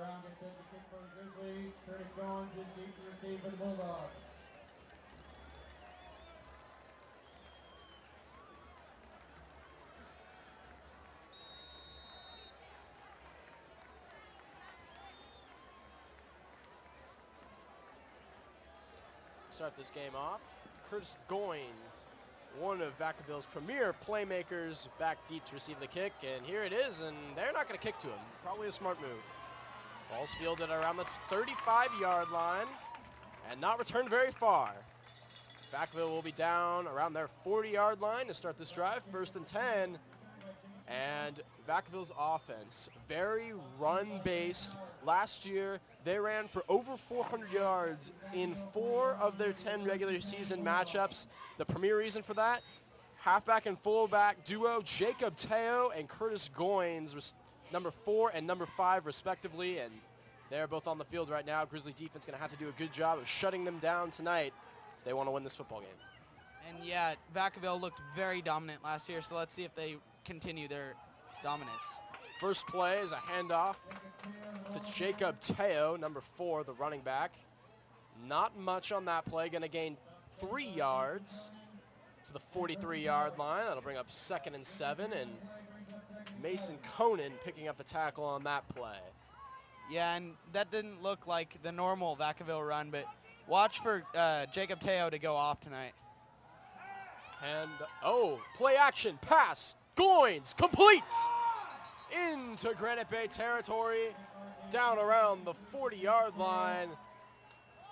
Brown gets set to kick for the Grizzlies. Curtis Goins is deep to receive for the Bulldogs. Start this game off. Curtis Goins, one of Vacaville's premier playmakers, back deep to receive the kick, and here it is, and they're not going to kick to him. Probably a smart move. Ball's fielded around the 35-yard line and not returned very far. Vacaville will be down around their 40-yard line to start this drive, 1st and 10. And Vacaville's offense, very run-based. Last year, they ran for over 400 yards in 4 of their 10 regular season matchups. The premier reason for that, halfback and fullback duo Jacob Teo and Curtis Goins, number 4 and number 5 respectively, and they're both on the field right now. Grizzly defense going to have to do a good job of shutting them down tonight if they want to win this football game. And yeah, Vacaville looked very dominant last year, so let's see if they continue their dominance. First play is a handoff to Jacob Teo, number 4, the running back. Not much on that play, going to gain 3 yards to the 43-yard line. That'll bring up 2nd and 7, and Mason Conan picking up the tackle on that play. Yeah, and that didn't look like the normal Vacaville run, but watch for Jacob Teo to go off tonight. And, play action, pass, Goins, completes into Granite Bay territory, down around the 40-yard line.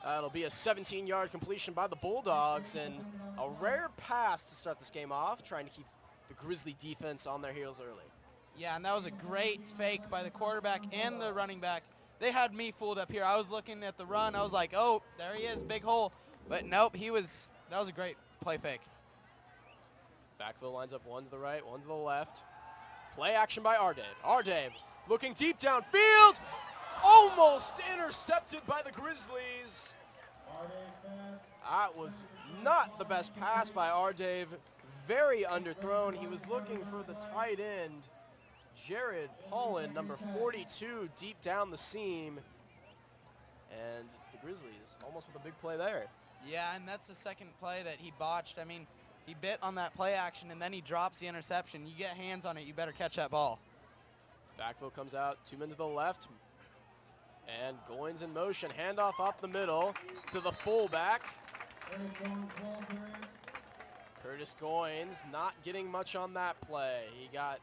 That'll be a 17-yard completion by the Bulldogs, and a rare pass to start this game off, trying to keep the Grizzly defense on their heels early. Yeah, and that was a great fake by the quarterback and the running back. They had me fooled up here. I was looking at the run. I was like, oh, there he is, big hole. But nope, that was a great play fake. Vacaville lines up one to the right, one to the left. Play action by Ardave. Ardave looking deep downfield. Almost intercepted by the Grizzlies. That was not the best pass by Ardave. Very underthrown. He was looking for the tight end, Jared Paulin, number 42, deep down the seam. And the Grizzlies almost with a big play there. Yeah, and that's the second play that he botched. I mean, he bit on that play action, and then he drops the interception. You get hands on it, you better catch that ball. Vacaville comes out, 2 men to the left. And Goins in motion, handoff up the middle to the fullback. Curtis Goins not getting much on that play. He got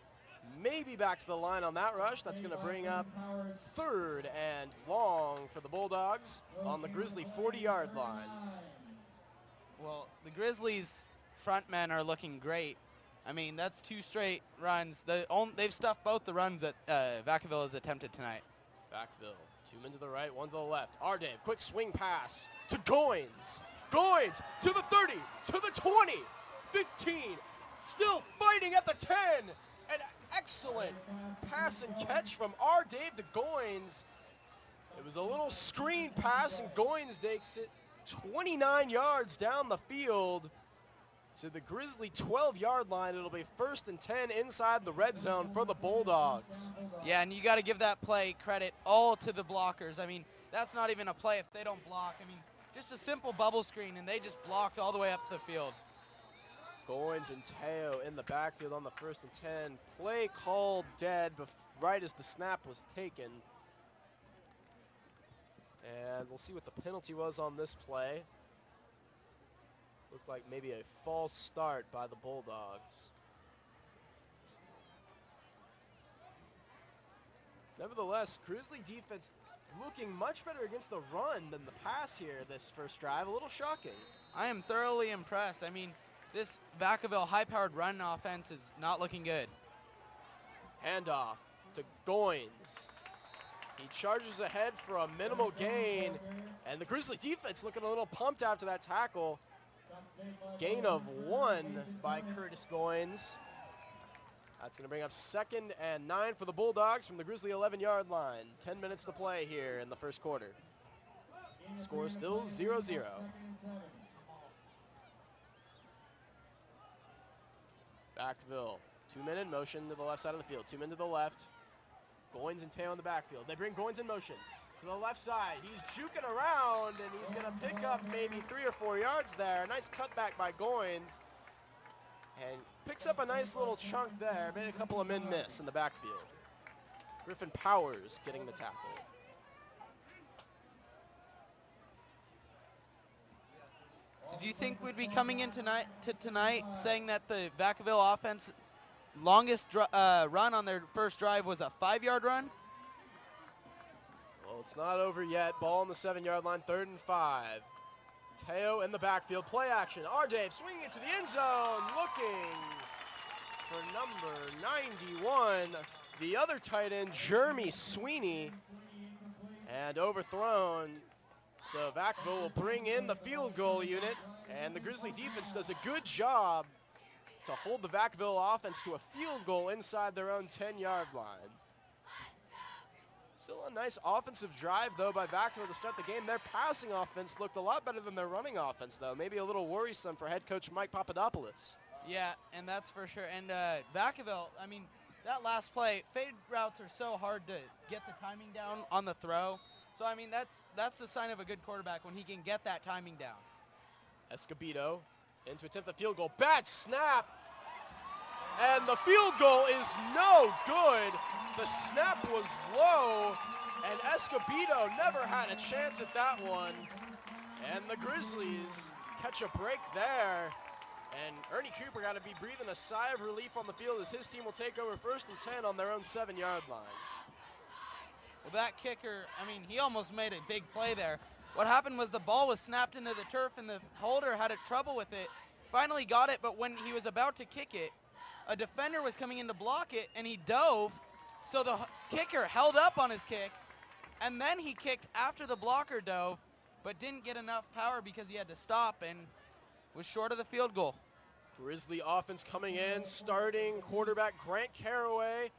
maybe back to the line on that rush. That's going to bring up 3rd and long for the Bulldogs on the Grizzly 40-yard line. Well, the Grizzlies' front men are looking great. I mean, that's 2 straight runs. They've stuffed both the runs that Vacaville has attempted tonight. Vacaville, 2 men to the right, 1 to the left. Ardave, quick swing pass to Goins. Goins to the 30, to the 20, 15, still fighting at the 10. An excellent pass and catch from Ardave to Goins. It was a little screen pass, and Goins takes it 29 yards down the field to the Grizzly 12-yard line. It'll be 1st and 10 inside the red zone for the Bulldogs. Yeah, and you got to give that play credit all to the blockers. I mean, that's not even a play if they don't block. I mean, just a simple bubble screen, and they just blocked all the way up the field. Goins and Teo in the backfield on the 1st and 10. Play called dead right as the snap was taken. And we'll see what the penalty was on this play. Looked like maybe a false start by the Bulldogs. Nevertheless, Grizzly defense looking much better against the run than the pass here this first drive. A little shocking. I am thoroughly impressed. I mean, this Vacaville high-powered run offense is not looking good. Handoff to Goins. He charges ahead for a minimal gain, and the Grizzly defense looking a little pumped after that tackle. Gain of 1 by Curtis Goins. That's going to bring up 2nd and 9 for the Bulldogs from the Grizzly 11-yard line. 10 minutes to play here in the first quarter. Score still 0-0. Vacaville, 2 men in motion to the left side of the field. 2 men to the left. Goins and Teo in the backfield. They bring Goins in motion to the left side. He's juking around, and he's going to pick up maybe 3 or 4 yards there. Nice cutback by Goins. And picks up a nice little chunk there. Made a couple of men miss in the backfield. Griffin Powers getting the tackle. Did you think we'd be coming in tonight saying that the Vacaville offense's longest run on their first drive was a 5-yard run? Well, it's not over yet. Ball on the 7-yard line, 3rd and 5. Teo in the backfield, play action. Dave swinging it to the end zone, looking for number 91, the other tight end, Jeremy Sweeney, and overthrown. So Vacaville will bring in the field goal unit, and the Grizzly defense does a good job to hold the Vacaville offense to a field goal inside their own 10-yard line. Still a nice offensive drive, though, by Vacaville to start the game. Their passing offense looked a lot better than their running offense, though. Maybe a little worrisome for head coach Mike Papadopoulos. Yeah, and that's for sure. And Vacaville, I mean, that last play, fade routes are so hard to get the timing down on the throw. So, I mean, that's the sign of a good quarterback when he can get that timing down. Escobedo in to attempt the field goal. Bad snap. And the field goal is no good. The snap was low, and Escobedo never had a chance at that one. And the Grizzlies catch a break there. And Ernie Cooper got to be breathing a sigh of relief on the field as his team will take over 1st and 10 on their own 7-yard line. Well, that kicker, I mean, he almost made a big play there. What happened was the ball was snapped into the turf, and the holder had trouble with it. Finally got it, but when he was about to kick it, a defender was coming in to block it, and he dove. So the kicker held up on his kick, and then he kicked after the blocker dove, but didn't get enough power because he had to stop and was short of the field goal. Grizzly offense coming in, starting quarterback Grant Caraway,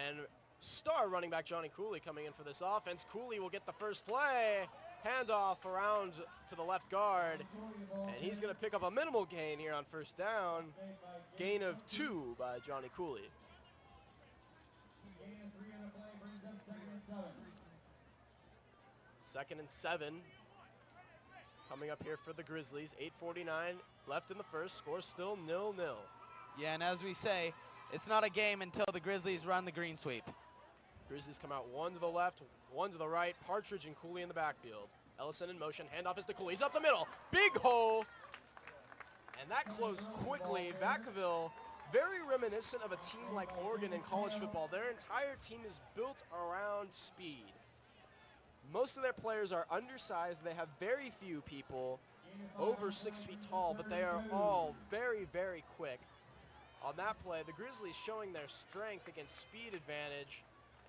and star running back Johnny Cooley coming in for this offense. Cooley will get the first play. Handoff around to the left guard, and he's going to pick up a minimal gain here on 1st down. Gain of 2 by Johnny Cooley. Second and 7 coming up here for the Grizzlies. 8:49 left in the first. Score still 0-0. Yeah, and as we say, it's not a game until the Grizzlies run the green sweep. Grizzlies come out 1 to the left, 1 to the right. Partridge and Cooley in the backfield. Ellison in motion. Handoff is to Cooley. He's up the middle. Big hole. And that closed quickly. Vacaville, very reminiscent of a team like Oregon in college football. Their entire team is built around speed. Most of their players are undersized. They have very few people over 6 feet tall, but they are all very, very quick. On that play, the Grizzlies showing their strength against speed advantage.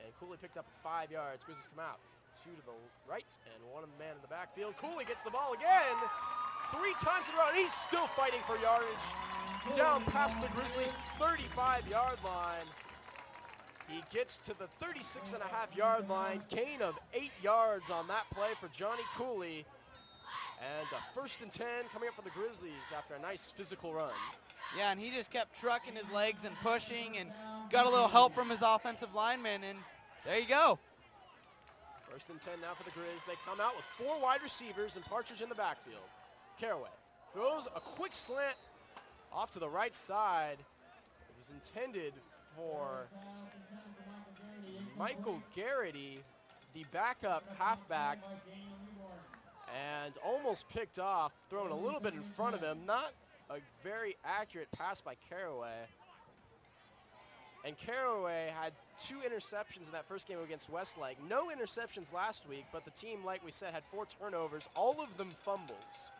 And Cooley picked up 5 yards. Grizzlies come out 2 to the right and 1 man in the backfield. Cooley gets the ball again 3 times in a row, and he's still fighting for yardage down past the Grizzlies' 35-yard line. He gets to the 36.5-yard line. Gain of 8 yards on that play for Johnny Cooley. And a 1st and 10 coming up for the Grizzlies after a nice physical run. Yeah, and he just kept trucking his legs and pushing and got a little help from his offensive lineman, and there you go. 1st and 10 now for the Griz. They come out with 4 wide receivers and Partridge in the backfield. Caraway throws a quick slant off to the right side. It was intended for Michael Garrity, the backup halfback, and almost picked off, thrown a little bit in front of him. Not a very accurate pass by Caraway. And Caraway had 2 interceptions in that first game against Westlake. No interceptions last week, but the team, like we said, had 4 turnovers, all of them fumbles.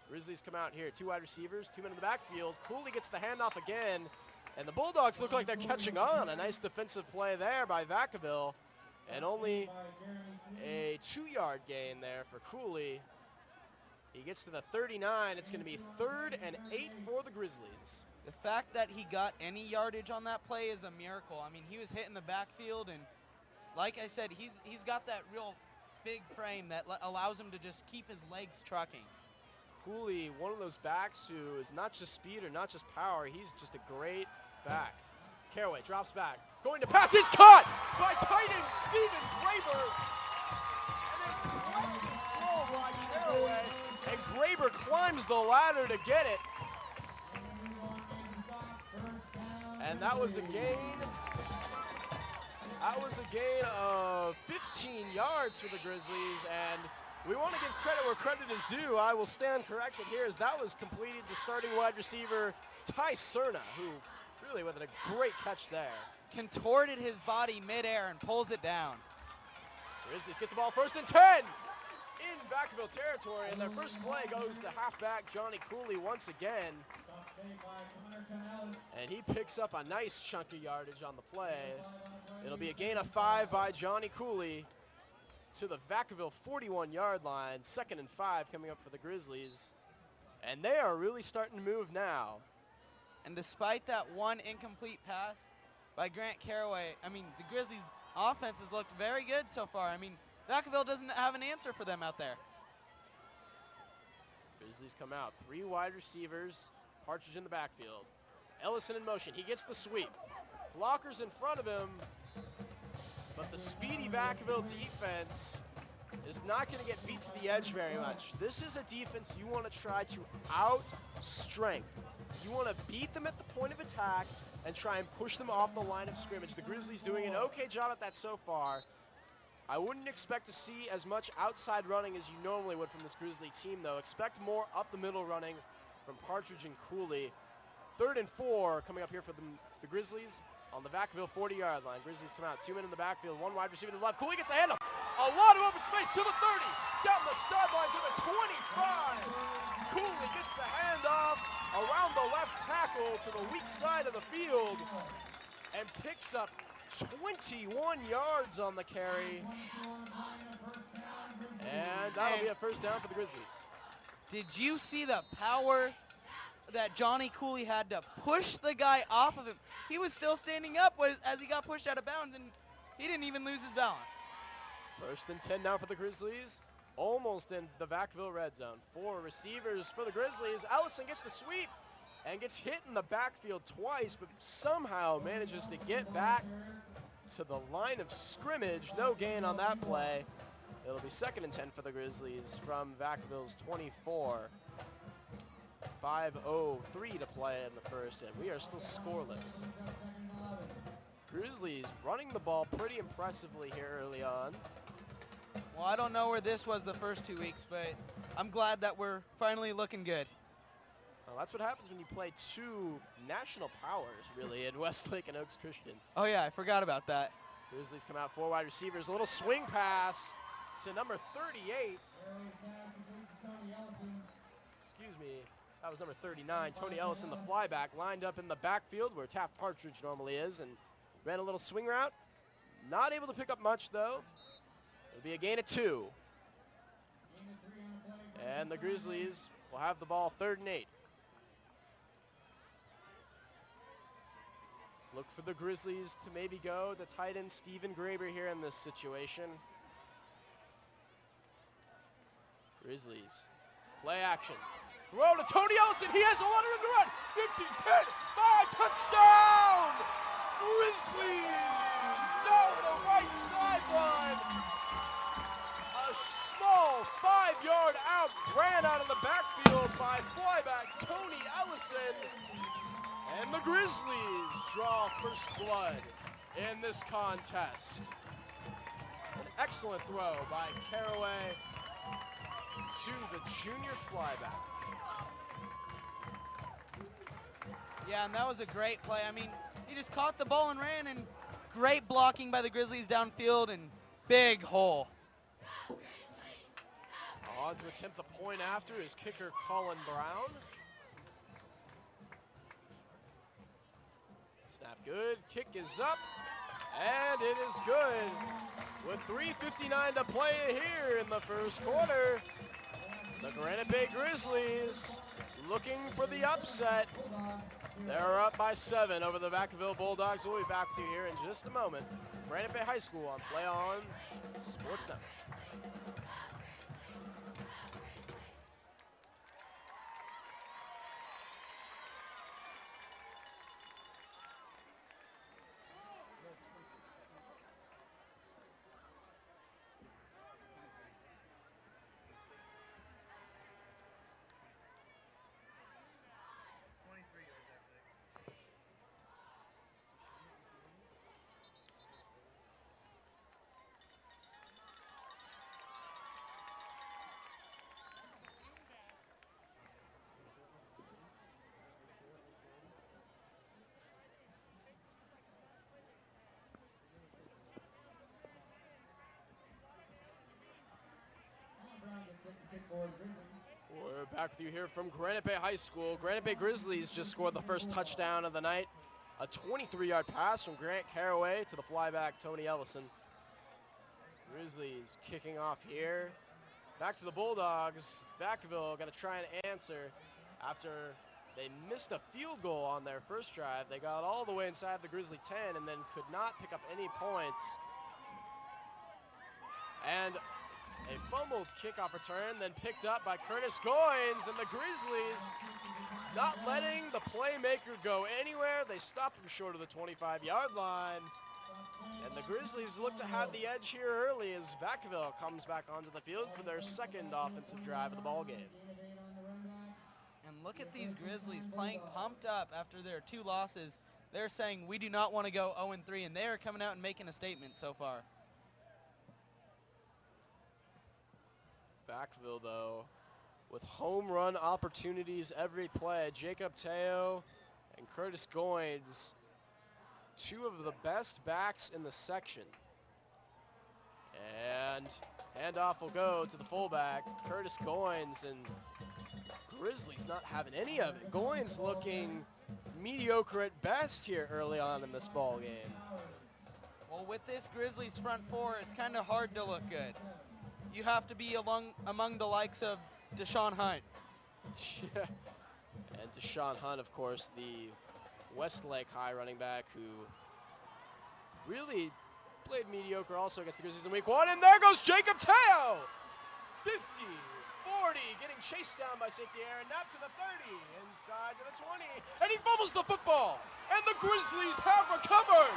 Grizzlies come out here, 2 wide receivers, 2 men in the backfield. Cooley gets the handoff again, and the Bulldogs look like they're catching on. A nice defensive play there by Vacaville, and only a 2-yard gain there for Cooley. He gets to the 39. It's going to be 3rd and 8 for the Grizzlies. The fact that he got any yardage on that play is a miracle. I mean, he was hitting the backfield, and like I said, he's got that real big frame that allows him to just keep his legs trucking. Cooley, one of those backs who is not just speed or not just power, he's just a great back. Caraway drops back. Going to pass. It's caught by tight end Steven Graber. An impressive throw by Caraway. And Graber climbs the ladder to get it. And that was a gain. That was a gain of 15 yards for the Grizzlies. And we want to give credit where credit is due. I will stand corrected here as that was completed to starting wide receiver Ty Cerna, who really with a great catch there. Contorted his body midair and pulls it down. Grizzlies get the ball 1st and 10 in Vacaville territory, and their first play goes to halfback Johnny Cooley once again. And he picks up a nice chunk of yardage on the play. It'll be a gain of 5 by Johnny Cooley to the Vacaville 41-yard line. 2nd and 5 coming up for the Grizzlies. And they are really starting to move now. And despite that one incomplete pass by Grant Caraway, I mean, the Grizzlies' offense has looked very good so far. I mean, Vacaville doesn't have an answer for them out there. Grizzlies come out. 3 wide receivers. Partridge in the backfield. Ellison in motion. He gets the sweep. Blockers in front of him. But the speedy Vacaville defense is not going to get beat to the edge very much. This is a defense you want to try to out-strength. You want to beat them at the point of attack and try and push them off the line of scrimmage. The Grizzlies doing an okay job at that so far. I wouldn't expect to see as much outside running as you normally would from this Grizzly team, though. Expect more up the middle running from Partridge and Cooley. 3rd and 4 coming up here for the Grizzlies on the Vacaville 40-yard line. Grizzlies come out, 2 men in the backfield, 1 wide receiver to the left. Cooley gets the handoff. A lot of open space to the 30, down the sideline to the 25. Cooley gets the handoff around the left tackle to the weak side of the field and picks up 21 yards on the carry. And that'll be a 1st down for the Grizzlies. Did you see the power that Johnny Cooley had to push the guy off of him? He was still standing up as he got pushed out of bounds, and he didn't even lose his balance. 1st and 10 now for the Grizzlies. Almost in the Vacaville red zone. 4 receivers for the Grizzlies. Ellison gets the sweep and gets hit in the backfield twice, but somehow manages to get back to the line of scrimmage. No gain on that play. It'll be 2nd and 10 for the Grizzlies from Vacaville's 24. 5:03 to play in the 1st, and we are still scoreless. Grizzlies running the ball pretty impressively here early on. Well, I don't know where this was the first 2 weeks, but I'm glad that we're finally looking good. Well, that's what happens when you play 2 national powers, really, in Westlake and Oaks Christian. Oh, yeah, I forgot about that. Grizzlies come out, 4 wide receivers. A little swing pass to number 38. Excuse me. That was number 39. Tony Ellison, the flyback, lined up in the backfield where Taft Partridge normally is and ran a little swing route. Not able to pick up much, though. It'll be a gain of 2. And the Grizzlies will have the ball 3rd and 8. Look for the Grizzlies to maybe go the tight end Steven Graber here in this situation. Grizzlies. Play action. Throw to Tony Ellison. He has a lot of room to run. 15, 10, 5, touchdown! Grizzlies down the right sideline. A small 5-yard out ran out of the backfield by flyback Tony Ellison. And the Grizzlies draw first blood in this contest. An excellent throw by Caraway to the junior flyback. Yeah, and that was a great play. I mean, he just caught the ball and ran, and great blocking by the Grizzlies downfield, and big hole. On to attempt the point after is kicker Colin Brown. Snap good, kick is up, and it is good. With 3:59 to play here in the 1st quarter, the Granite Bay Grizzlies looking for the upset. They're up by 7 over the Vacaville Bulldogs. We'll be back with you here in just a moment. Granite Bay High School on Play On Sports Network. Back with you here from Granite Bay High School. Granite Bay Grizzlies just scored the first touchdown of the night. A 23-yard pass from Grant Caraway to the flyback Tony Ellison. Grizzlies kicking off here. Back to the Bulldogs. Vacaville going to try and answer after they missed a field goal on their first drive. They got all the way inside the Grizzly 10 and then could not pick up any points. And a fumbled kickoff return, then picked up by Curtis Goins, and the Grizzlies not letting the playmaker go anywhere. They stopped him short of the 25-yard line. And the Grizzlies look to have the edge here early as Vacaville comes back onto the field for their second offensive drive of the ball game. And look at these Grizzlies playing pumped up after their 2 losses. They're saying we do not want to go 0-3, and they are coming out and making a statement so far. Vacaville, though, with home run opportunities every play. Jacob Teo and Curtis Goins, 2 of the best backs in the section. And handoff will go to the fullback, Curtis Goins, and Grizzlies not having any of it. Goins looking mediocre at best here early on in this ball game. Well, with this Grizzlies front 4, it's kind of hard to look good. You have to be among the likes of Deshaun Hunt. Yeah. And Deshaun Hunt, of course, the Westlake High running back who really played mediocre also against the Grizzlies in week 1. And there goes Jacob Teo! 50, 40, getting chased down by safety Aaron Knapp to the 30, inside to the 20, and he fumbles the football, and the Grizzlies have recovered!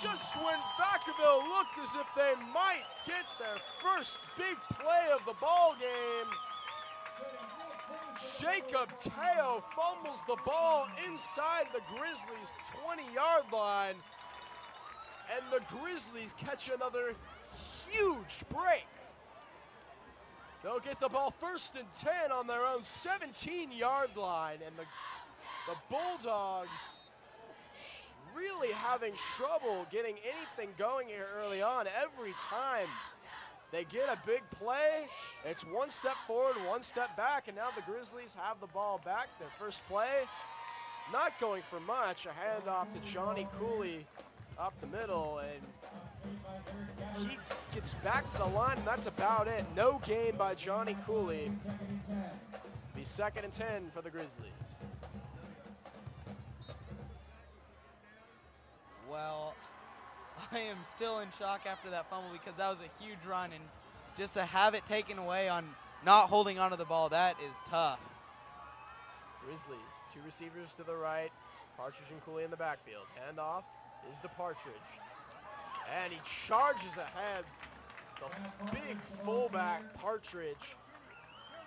Just when Vacaville looked as if they might get their first big play of the ball game, Jacob Teo fumbles the ball inside the Grizzlies' 20-yard line, and the Grizzlies catch another huge break. They'll get the ball 1st and 10 on their own 17-yard line, and the Bulldogs really having trouble getting anything going here early on. Every time they get a big play, it's 1 step forward, 1 step back, and now the Grizzlies have the ball back. Their first play, not going for much. A handoff to Johnny Cooley up the middle, and he gets back to the line, and that's about it. No gain by Johnny Cooley. Be 2nd and 10 for the Grizzlies. Well, I am still in shock after that fumble because that was a huge run, and just to have it taken away on not holding onto the ball, that is tough. Grizzlies, 2 receivers to the right, Partridge and Cooley in the backfield. Handoff is to Partridge, and he charges ahead. The big fullback Partridge,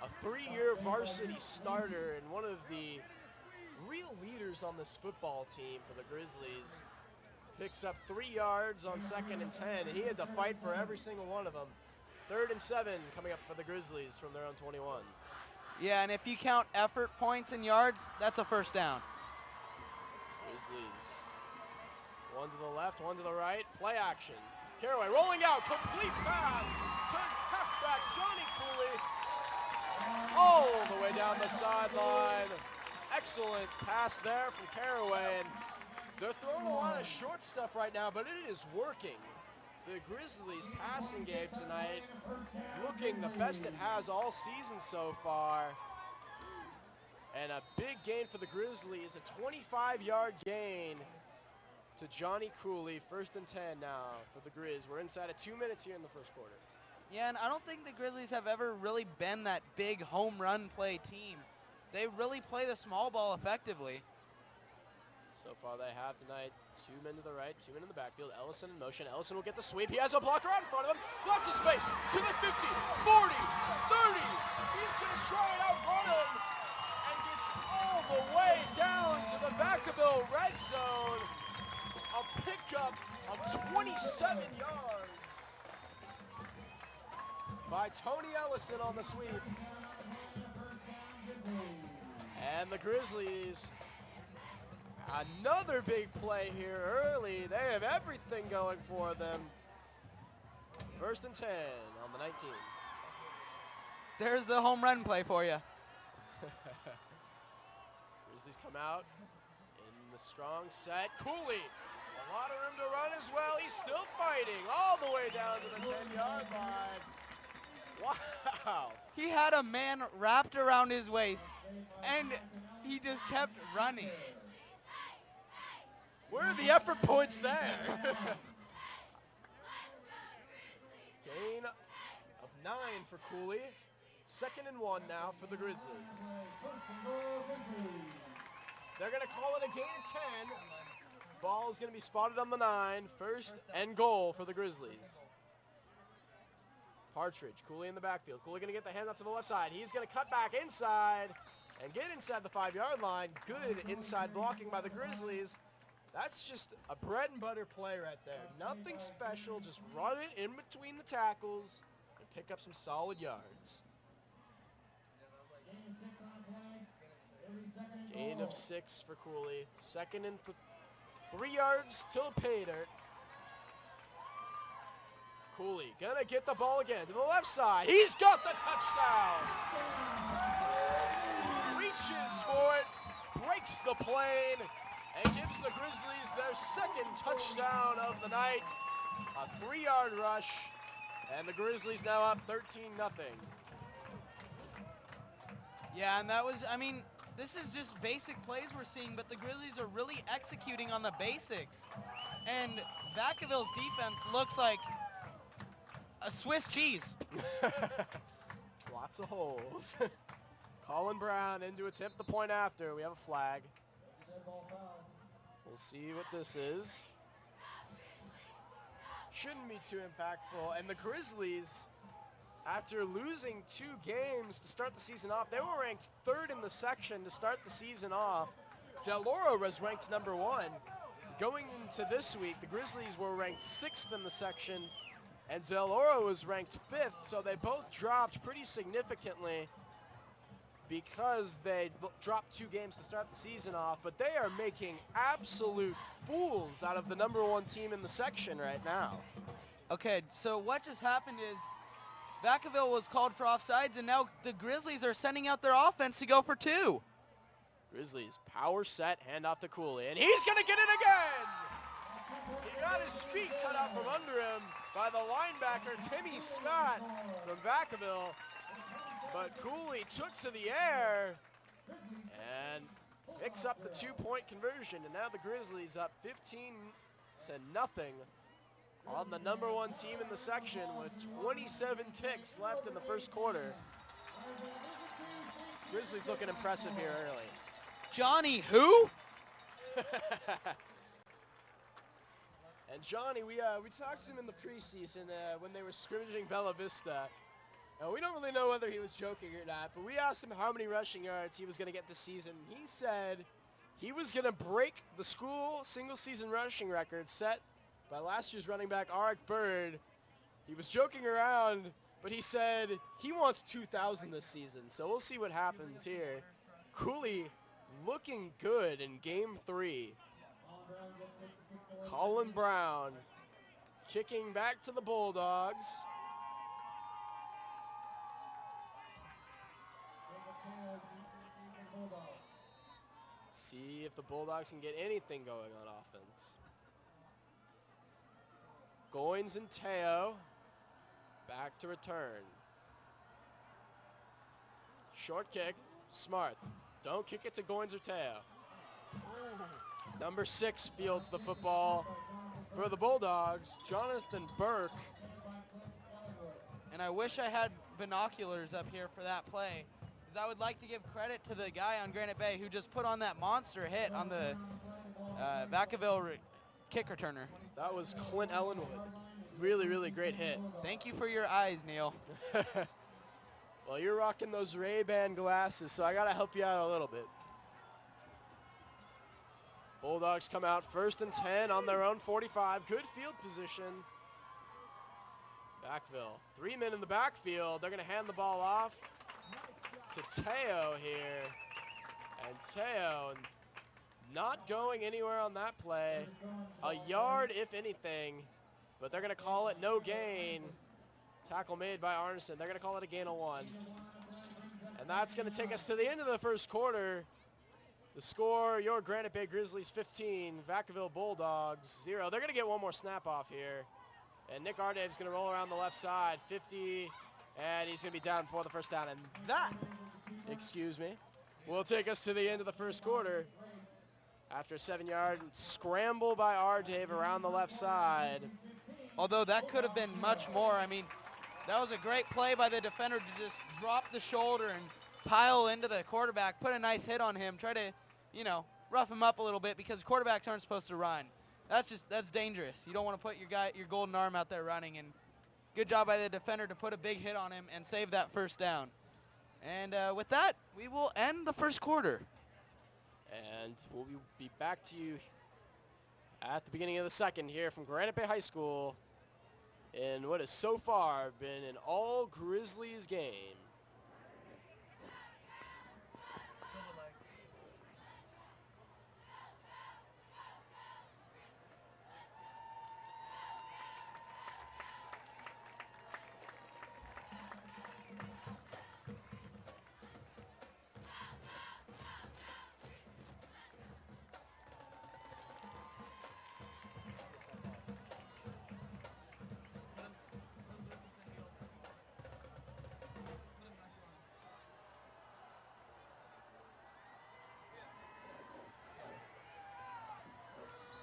a 3-year varsity starter and one of the real leaders on this football team for the Grizzlies, picks up 3 yards on 2nd and 10, and he had to fight for every single one of them. 3rd and 7 coming up for the Grizzlies from their own 21. Yeah, and if you count effort, points, and yards, that's a first down. Grizzlies, 1 to the left, 1 to the right, play action. Caraway rolling out, complete pass to halfback Johnny Cooley, all the way down the sideline. Excellent pass there from Caraway, and they're throwing a lot of short stuff right now, but it is working. The Grizzlies passing game tonight looking the best it has all season so far. And a big gain for the Grizzlies, a 25-yard gain to Johnny Cooley. 1st and 10 now for the Grizz. We're inside of 2 minutes here in the first quarter. Yeah, and I don't think the Grizzlies have ever really been that big home run play team. They really play the small ball effectively. So far they have tonight 2 men to the right, 2 men in the backfield. Ellison in motion. Ellison will get the sweep. He has a blocker out in front of him. Lots of space to the 50, 40, 30. He's going to try it out front of him and gets all the way down to the Vacaville red zone. A pickup of 27 yards by Tony Ellison on the sweep. And the Grizzlies, another big play here early. They have everything going for them. 1st and 10 on the 19. There's the home run play for you. Grizzlies come out in the strong set. Cooley, a lot of room to run as well. He's still fighting all the way down to the 10-yard line. Wow. He had a man wrapped around his waist, and he just kept running. Where are the effort points there? Gain of 9 for Cooley. 2nd and 1 now for the Grizzlies. They're going to call it a gain of 10. Ball is going to be spotted on the 9. 1st and goal for the Grizzlies. Partridge, Cooley in the backfield. Cooley going to get the handoff to the left side. He's going to cut back inside and get inside the 5-yard line. Good inside blocking by the Grizzlies. That's just a bread and butter play right there. Nothing special, just run it in between the tackles and pick up some solid yards. Gain of 6 for Cooley. 2nd and 3 yards till pay dirt. Cooley gonna get the ball again to the left side. He's got the touchdown. Reaches for it, breaks the plane, and gives the Grizzlies their 2nd touchdown of the night. A 3-yard rush, and the Grizzlies now up 13-0. Yeah, and that was, I mean, this is just basic plays we're seeing, but the Grizzlies are really executing on the basics. And Vacaville's defense looks like a Swiss cheese. Lots of holes. Colin Brown in to attempt the point after. We have a flag. We'll see what this is. Shouldn't be too impactful. And the Grizzlies, after losing 2 games to start the season off, they were ranked 3rd in the section to start the season off. Del Oro was ranked number 1. Going into this week, the Grizzlies were ranked 6th in the section, and Del Oro was ranked 5th, so they both dropped pretty significantly because they dropped 2 games to start the season off, but they are making absolute fools out of the number 1 team in the section right now. Okay, so what just happened is Vacaville was called for offsides, and now the Grizzlies are sending out their offense to go for 2. Grizzlies power set, handoff to Cooley, and he's going to get it again! He got his feet cut out from under him by the linebacker, Timmy Scott from Vacaville. But Cooley took to the air and picks up the 2-point conversion. And now the Grizzlies up 15-0 on the number 1 team in the section with 27 ticks left in the 1st quarter. Grizzlies looking impressive here early. Johnny who? And Johnny, we talked to him in the preseason when they were scrimmaging Bella Vista. Now, we don't really know whether he was joking or not, but we asked him how many rushing yards he was going to get this season. He said he was going to break the school single-season rushing record set by last year's running back, Arik Bird. He was joking around, but he said he wants 2,000 this season, so we'll see what happens here. Cooley looking good in Game 3. Colin Brown kicking back to the Bulldogs. See if the Bulldogs can get anything going on offense. Goins and Teo back to return. Short kick, smart. Don't kick it to Goins or Teo. Number 6 fields the football for the Bulldogs, Jonathan Burke. And I wish I had binoculars up here for that play, because I would like to give credit to the guy on Granite Bay who just put on that monster hit on the Vacaville kick returner. That was Clint Ellenwood. Really, really great hit. Thank you for your eyes, Neil. Well, you're rocking those Ray-Ban glasses, so I got to help you out a little bit. Bulldogs come out 1st and 10 on their own 45. Good field position. Vacaville, 3 men in the backfield. They're going to hand the ball off to Teo here. And Teo not going anywhere on that play. A yard, if anything, but they're going to call it no gain. Tackle made by Arneson. They're going to call it a gain of 1. And that's going to take us to the end of the first quarter. The score, your Granite Bay Grizzlies 15, Vacaville Bulldogs 0. They're going to get one more snap off here. And Nick Ardave's going to roll around the left side, 50, and he's going to be down for the first down. And that, will take us to the end of the first quarter. After a 7-yard scramble by Ardave around the left side. Although that could have been much more. I mean, that was a great play by the defender to just drop the shoulder and pile into the quarterback, put a nice hit on him, try to, you know, rough him up a little bit because quarterbacks aren't supposed to run. That's dangerous. You don't want to put your golden arm out there running, and good job by the defender to put a big hit on him and save that first down. And with that, we will end the first quarter. And we'll be back to you at the beginning of the second here from Granite Bay High School in what has so far been an all Grizzlies game.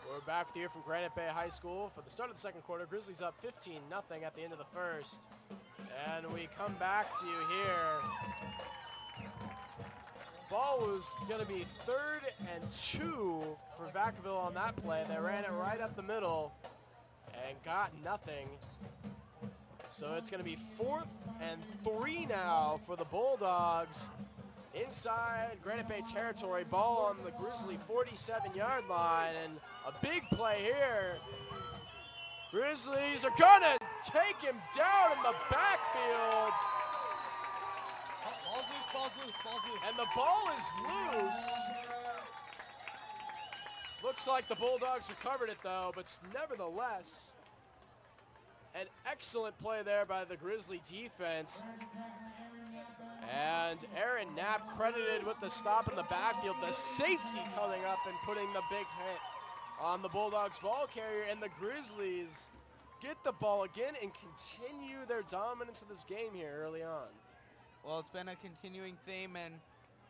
We're back with you from Granite Bay High School for the start of the second quarter. Grizzlies up 15-0 at the end of the first. And we come back to you here. Ball was going to be 3rd and 2 for Vacaville on that play. They ran it right up the middle and got nothing. So it's going to be 4th and 3 now for the Bulldogs. Inside Granite Bay territory, ball on the Grizzly 47-yard line, and a big play here. Grizzlies are gonna take him down in the backfield. Ball's loose. And the ball is loose. Looks like the Bulldogs recovered it though, but nevertheless, an excellent play there by the Grizzly defense. And Aaron Knapp credited with the stop in the backfield, the safety coming up and putting the big hit on the Bulldogs ball carrier, and the Grizzlies get the ball again and continue their dominance of this game here early on. Well, it's been a continuing theme and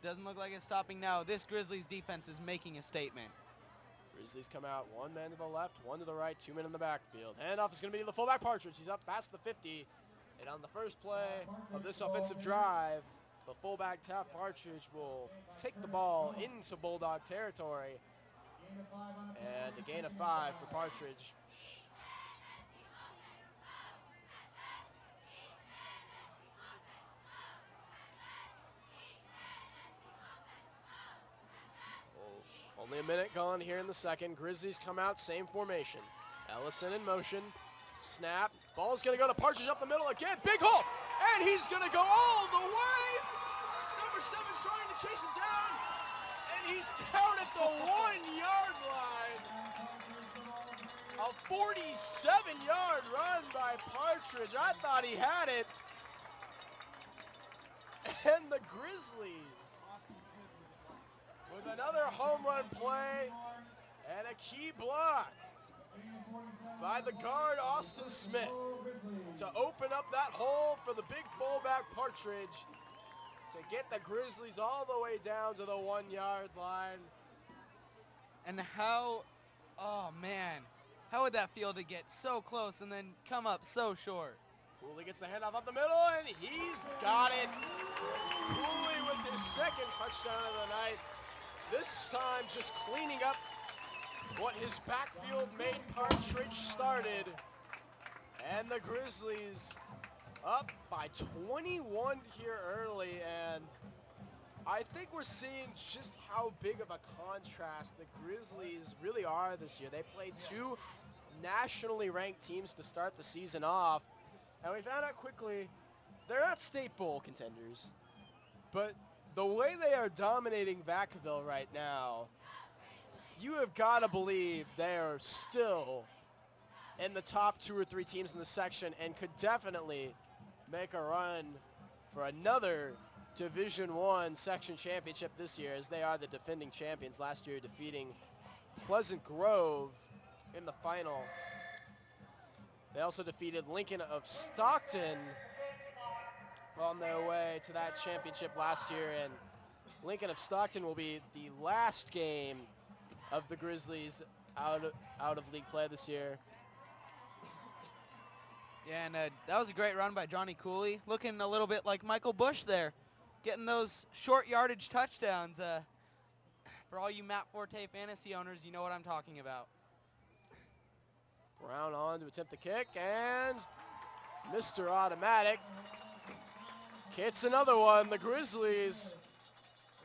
doesn't look like it's stopping now. This Grizzlies defense is making a statement. Grizzlies come out, 1 man to the left, 1 to the right, 2 men in the backfield. Handoff is going to be to the fullback Partridge. He's up past the 50. And on the first play of this offensive drive, the fullback Taft Partridge will take the ball into Bulldog territory. And a gain of 5 for Partridge. Only a minute gone here in the second. Grizzlies come out, same formation. Ellison in motion. Snap. Ball's going to go to Partridge up the middle again. Big hole. And he's going to go all the way. Number 7 trying to chase him down. And he's down at the 1-yard line. A 47-yard run by Partridge. I thought he had it. And the Grizzlies with another home run play and a key block by the guard Austin Smith to open up that hole for the big fullback Partridge to get the Grizzlies all the way down to the 1-yard line. And how, oh man, how would that feel to get so close and then come up so short? Cooley gets the handoff up the middle, and he's got it. Cooley with his second touchdown of the night. This time just cleaning up what his backfield mate Partridge started. And the Grizzlies up by 21 here early, and I think we're seeing just how big of a contrast the Grizzlies really are this year. They played 2 nationally ranked teams to start the season off, and we found out quickly they're not state bowl contenders, but the way they are dominating Vacaville right now, you have got to believe they are still in the top 2 or 3 teams in the section and could definitely make a run for another Division I section championship this year, as they are the defending champions, last year defeating Pleasant Grove in the final. They also defeated Lincoln of Stockton on their way to that championship last year, and Lincoln of Stockton will be the last game of the Grizzlies out of league play this year. Yeah, and that was a great run by Johnny Cooley, looking a little bit like Michael Bush there, getting those short yardage touchdowns. For all you Matt Forte fantasy owners, you know what I'm talking about. Brown on to attempt the kick, and Mr. Automatic hits another one. The Grizzlies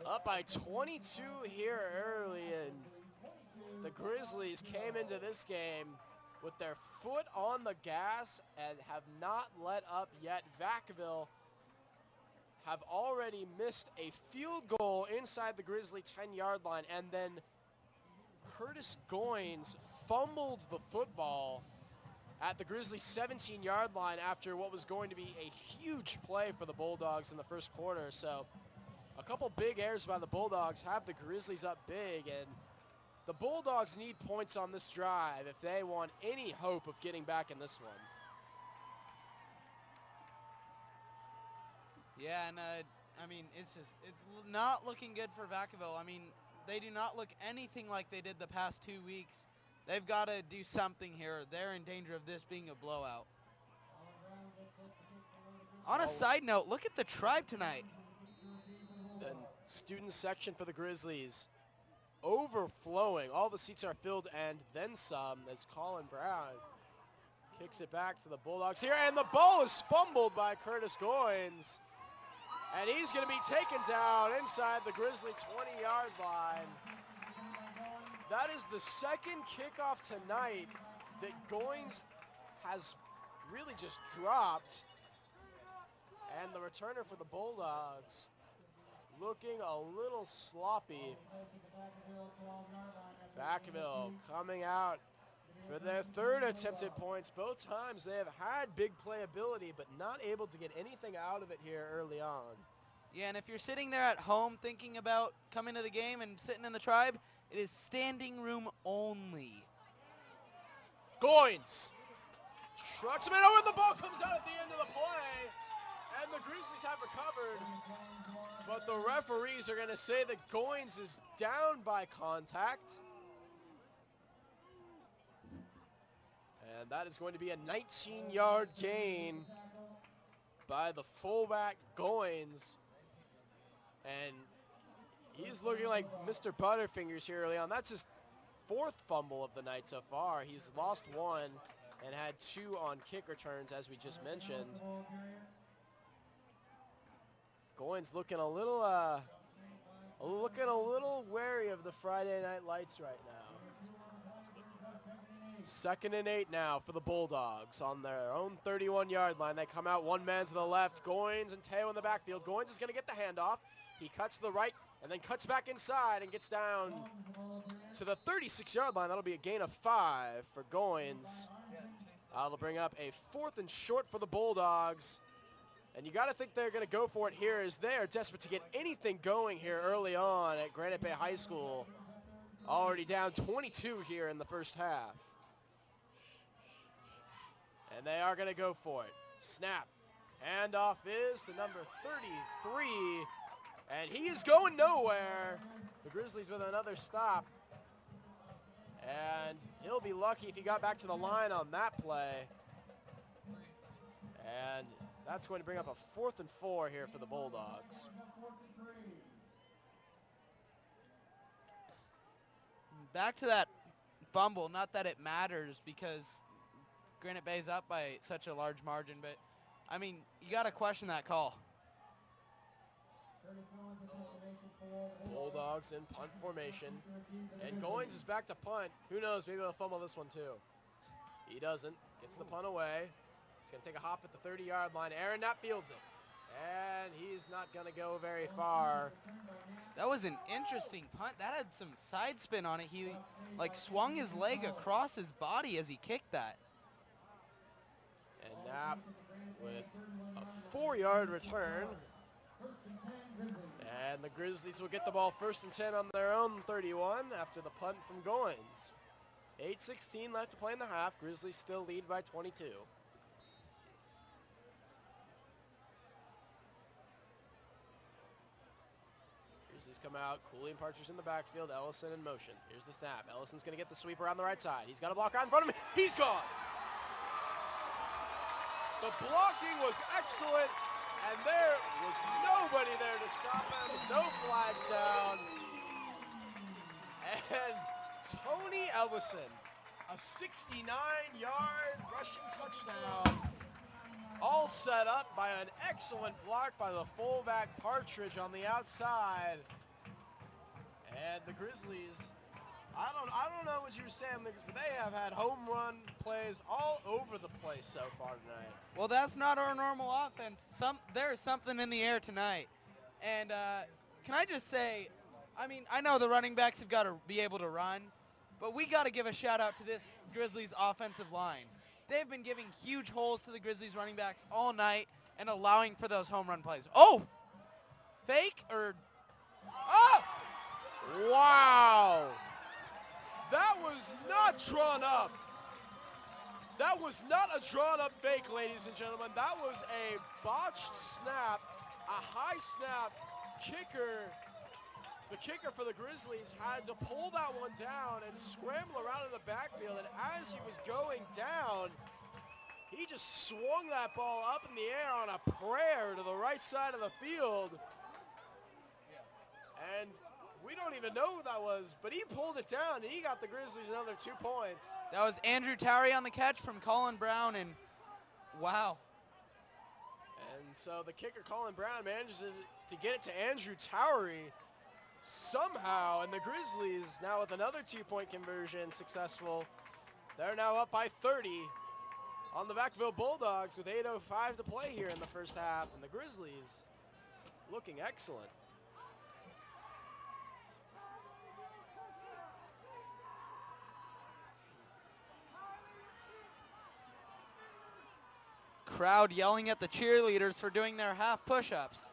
up by 22 here early, and the Grizzlies came into this game with their foot on the gas and have not let up yet. Vacaville have already missed a field goal inside the Grizzly 10-yard line, and then Curtis Goins fumbled the football at the Grizzly 17-yard line after what was going to be a huge play for the Bulldogs in the first quarter. So a couple big errors by the Bulldogs have the Grizzlies up big, and the Bulldogs need points on this drive if they want any hope of getting back in this one. Yeah, and I mean, it's not looking good for Vacaville. I mean, they do not look anything like they did the past 2 weeks. They've got to do something here. They're in danger of this being a blowout. On a side note, look at the tribe tonight. The student section for the Grizzlies overflowing. All the seats are filled and then some, as Colin Brown kicks it back to the Bulldogs here, and the ball is fumbled by Curtis Goins, and he's going to be taken down inside the Grizzly 20-yard line. That is the second kickoff tonight that Goins has really just dropped, and the returner for the Bulldogs looking a little sloppy. Vacaville coming out for their third attempted points. Both times they have had big playability, but not able to get anything out of it here early on. Yeah, and if you're sitting there at home thinking about coming to the game and sitting in the tribe, it is standing room only. Goins trucks him in over, the ball comes out at the end of the play, and the Grizzlies have recovered, but the referees are going to say that Goins is down by contact. And that is going to be a 19-yard gain by the fullback Goins. And he's looking like Mr. Butterfingers here early on. That's his fourth fumble of the night so far. He's lost one and had two on kick returns, as we just mentioned. Goins looking a little wary of the Friday Night Lights right now. 2nd and 8 now for the Bulldogs on their own 31-yard line. They come out one man to the left. Goins and Teo in the backfield. Goins is going to get the handoff. He cuts to the right and then cuts back inside and gets down to the 36-yard line. That'll be a gain of 5 for Goins. That'll bring up a 4th and short for the Bulldogs. And you got to think they're going to go for it here, as they are desperate to get anything going here early on at Granite Bay High School. Already down 22 here in the first half. And they are going to go for it. Snap. Handoff is to number 33. And he is going nowhere. The Grizzlies with another stop. And he'll be lucky if he got back to the line on that play. And that's going to bring up a 4th and 4 here for the Bulldogs. Back to that fumble, not that it matters because Granite Bay's up by such a large margin, but I mean, you got to question that call. Bulldogs in punt formation. And Goins is back to punt. Who knows, maybe he'll fumble this one too. He doesn't. Gets the punt away. He's going to take a hop at the 30-yard line. Aaron Knapp fields it. And he's not going to go very far. That was an interesting punt. That had some side spin on it. He like swung his leg across his body as he kicked that. And Knapp with a 4-yard return. And the Grizzlies will get the ball 1st and 10 on their own 31 after the punt from Goins. 8:16 left to play in the half. Grizzlies still lead by 22. Grizzlies come out. Cooley and Partridge in the backfield. Ellison in motion. Here's the snap. Ellison's going to get the sweep around the right side. He's got a block right in front of him. He's gone. The blocking was excellent, and there was nobody there to stop him. No flags down. And Tony Ellison, a 69-yard rushing touchdown, all set up by an excellent block by the fullback Partridge on the outside. And the Grizzlies, I don't know what you were saying, but they have had home run plays all over the place so far tonight. Well, that's not our normal offense. There's something in the air tonight. And can I just say, I mean, I know the running backs have got to be able to run, but we got to give a shout out to this Grizzlies offensive line. They've been giving huge holes to the Grizzlies running backs all night and allowing for those home run plays. Oh! Fake or... Oh! Wow! That was not drawn up. That was not a drawn up fake, ladies and gentlemen. That was a botched snap, a high snap. The kicker for the Grizzlies had to pull that one down and scramble around in the backfield, and as he was going down, he just swung that ball up in the air on a prayer to the right side of the field. And we don't even know who that was, but he pulled it down, and he got the Grizzlies another 2 points. That was Andrew Towery on the catch from Colin Brown, and wow. And so the kicker, Colin Brown, manages to get it to Andrew Towery somehow, and the Grizzlies now with another 2-point conversion successful. They're now up by 30 on the Vacaville Bulldogs with 8:05 to play here in the first half, and the Grizzlies looking excellent. Crowd yelling at the cheerleaders for doing their half push-ups.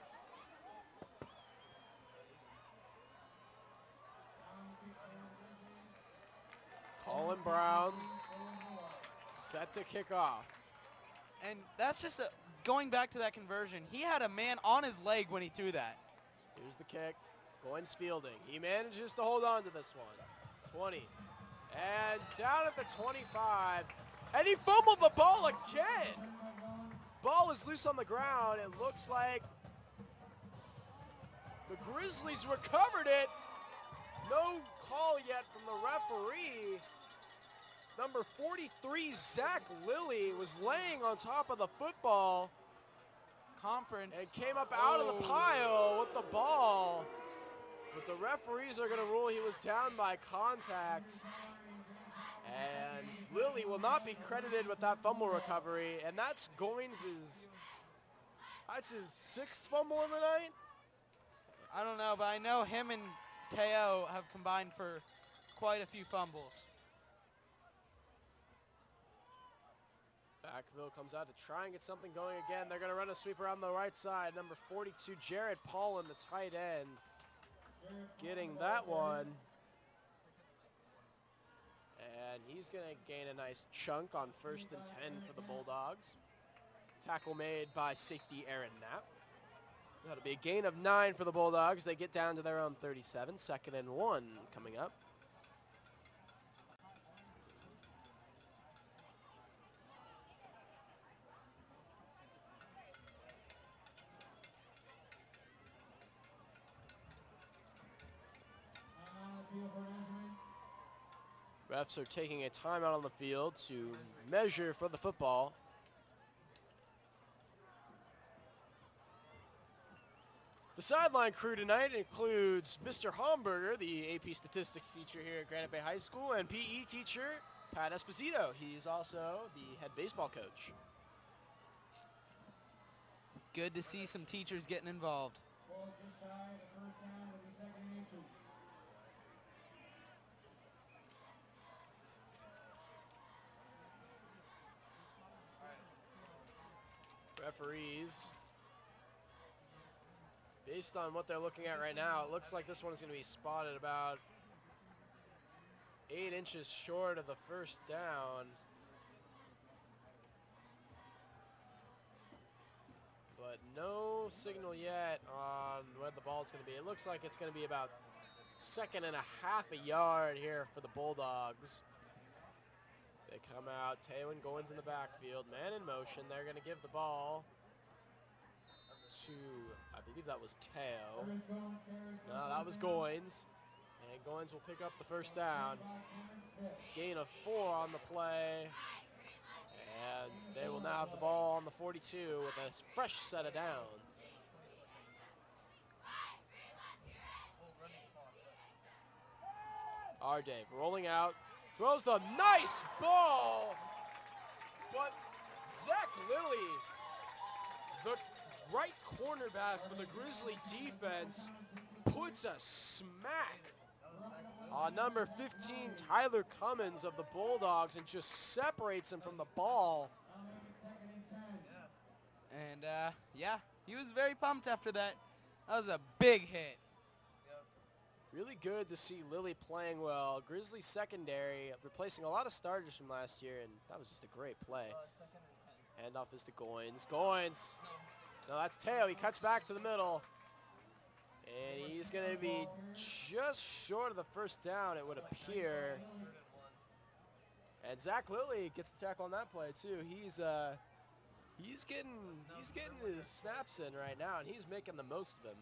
Colin Brown set to kick off. And that's just going back to that conversion. He had a man on his leg when he threw that. Here's the kick. Goins fielding. He manages to hold on to this one. 20. And down at the 25. And he fumbled the ball again. Ball is loose on the ground. It looks like the Grizzlies recovered it. No call yet from the referee. Number 43, Zach Lilly, was laying on top of the football. Conference. And came up out of the pile with the ball. But the referees are going to rule he was down by contact. And Lilly will not be credited with that fumble recovery. And that's that's his 6th fumble of the night? I don't know, but I know him and Teo have combined for quite a few fumbles. Vacaville comes out to try and get something going again. They're going to run a sweep around the right side. Number 42, Jared Paulin, the tight end, getting that one. And he's going to gain a nice chunk on 1st and 10 for the Bulldogs. Tackle made by safety Aaron Knapp. That'll be a gain of 9 for the Bulldogs. They get down to their own 37. 2nd and 1 coming up. Refs are taking a timeout on the field to measure for the football. The sideline crew tonight includes Mr. Homburger, the AP Statistics teacher here at Granite Bay High School, and PE teacher Pat Esposito. He's also the head baseball coach. Good to see some teachers getting involved. Referees, based on what they're looking at right now, it looks like this one is going to be spotted about 8 inches short of the first down. But no signal yet on where the ball is going to be. It looks like it's going to be about 2.5 yards here for the Bulldogs. They come out, Teo and Goins in the backfield, man in motion. They're going to give the ball to, I believe that was Teo. No, that was Goins. And Goins will pick up the first down. Gain of 4 on the play. And they will now have the ball on the 42 with a fresh set of downs. R. Dave rolling out, throws the nice ball, but Zach Lilly, the right cornerback for the Grizzly defense, puts a smack on number 15, Tyler Cummins of the Bulldogs, and just separates him from the ball. And yeah, he was very pumped after that. That was a big hit. Really good to see Lilly playing well. Grizzly secondary, replacing a lot of starters from last year, and that was just a great play. Handoff is to Goins. Goins. No, that's Teo. He cuts back to the middle. And he's going to be just short of the first down, it would appear. And Zach Lilly gets the tackle on that play, too. He's getting his snaps in right now, and he's making the most of them.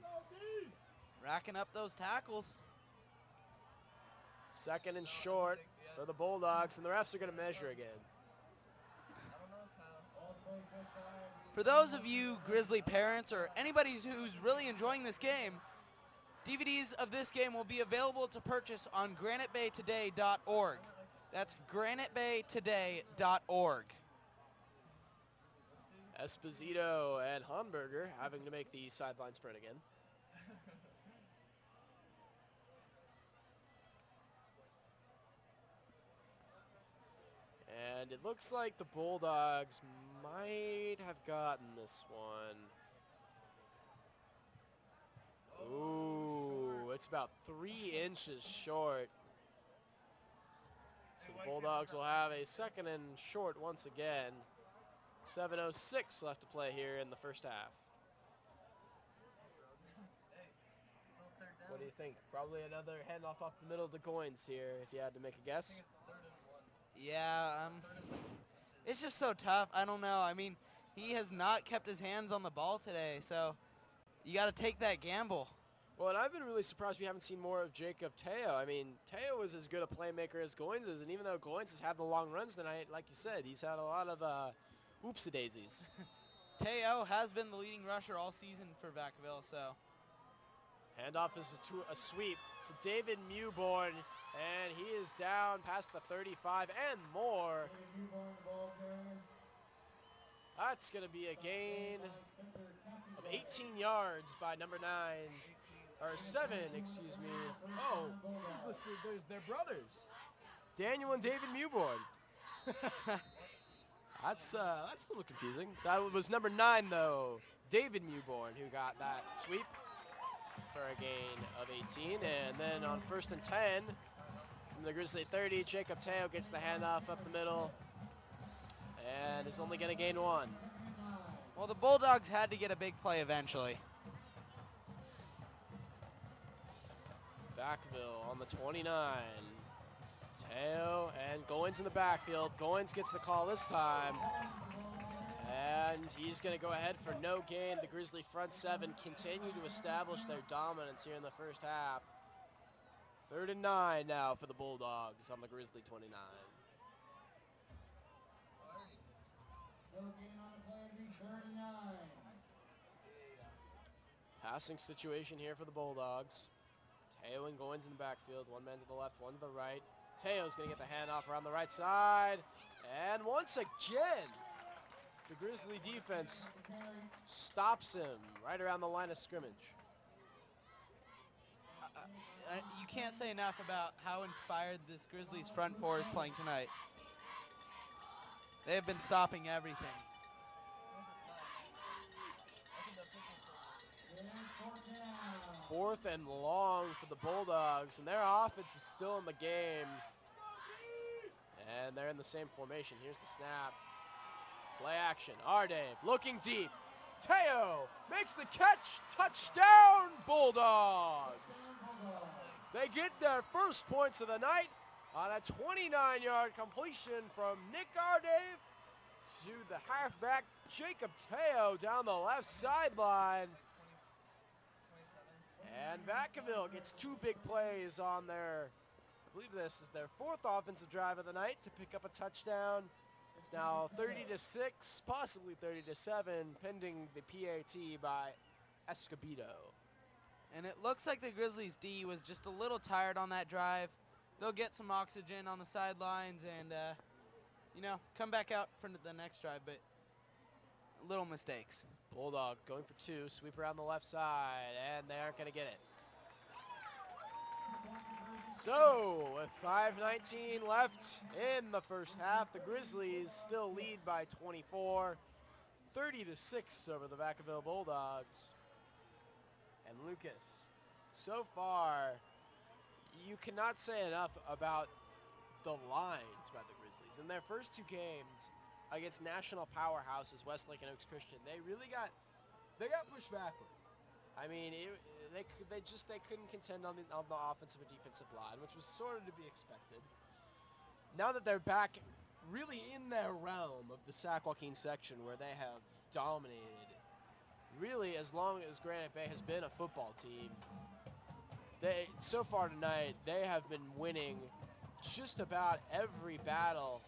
Racking up those tackles. 2nd and short for the Bulldogs, and the refs are going to measure again. For those of you Grizzly parents or anybody who's really enjoying this game, DVDs of this game will be available to purchase on granitebaytoday.org. That's granitebaytoday.org. Esposito and Hamburger having to make the sideline sprint again. And it looks like the Bulldogs might have gotten this one. Ooh, it's about 3 inches short. So the Bulldogs will have a 2nd and short once again. 7:06 left to play here in the first half. What do you think? Probably another handoff up the middle to Goins here, if you had to make a guess. Yeah, it's just so tough. I don't know. I mean, he has not kept his hands on the ball today, so you got to take that gamble. Well, and I've been really surprised we haven't seen more of Jacob Teo. I mean, Teo is as good a playmaker as Goins is, and even though Goins has had the long runs tonight, like you said, he's had a lot of oopsie-daisies. Teo has been the leading rusher all season for Vacaville, so. Handoff is a sweep to David Mewborn, and he is down past the 35 and more. That's going to be a gain of 18 yards by number 9, or 7, excuse me. Oh, he's listed, there's their brothers, Daniel and David Mewborn. That's a little confusing. That was number 9, though, David Mewborn, who got that sweep for a gain of 18. And then on 1st and 10 from the Grizzly 30, Jacob Teo gets the handoff up the middle and is only going to gain 1. Well, the Bulldogs had to get a big play eventually. Vacaville on the 29. Teo and Goins in the backfield. Goins gets the call this time. And he's going to go ahead for no gain. The Grizzly front 7 continue to establish their dominance here in the first half. 3rd and 9 now for the Bulldogs on the Grizzly 29. Passing situation here for the Bulldogs. Teo and Goins in the backfield. One man to the left, one to the right. Teo's going to get the handoff around the right side. And once again, the Grizzly defense stops him right around the line of scrimmage. You can't say enough about how inspired this Grizzlies front 4 is playing tonight. They have been stopping everything. 4th and long for the Bulldogs, and their offense is still in the game. And they're in the same formation. Here's the snap. Play action. Ardave looking deep. Teo makes the catch. Touchdown, Bulldogs. They get their first points of the night on a 29-yard completion from Nick Ardave to the halfback Jacob Teo down the left sideline. And Vacaville gets 2 big plays on their, I believe this is their 4th offensive drive of the night to pick up a touchdown. It's now 30-6, possibly 30-7, pending the PAT by Escobedo. And it looks like the Grizzlies D was just a little tired on that drive. They'll get some oxygen on the sidelines and, you know, come back out for the next drive, but little mistakes. Bulldog going for 2, sweep around the left side, and they aren't going to get it. So, with 5:19 left in the first half, the Grizzlies still lead by 24, 30-6 over the Vacaville Bulldogs. And Lucas, so far, you cannot say enough about the lines by the Grizzlies. In their first 2 games against national powerhouses, Westlake and Oaks Christian, they got pushed backward. I mean, they couldn't contend on the offensive and defensive line, which was sort of to be expected. Now that they're back really in their realm of the Sac Joaquin section where they have dominated, really as long as Granite Bay has been a football team, so far tonight, they have been winning just about every battle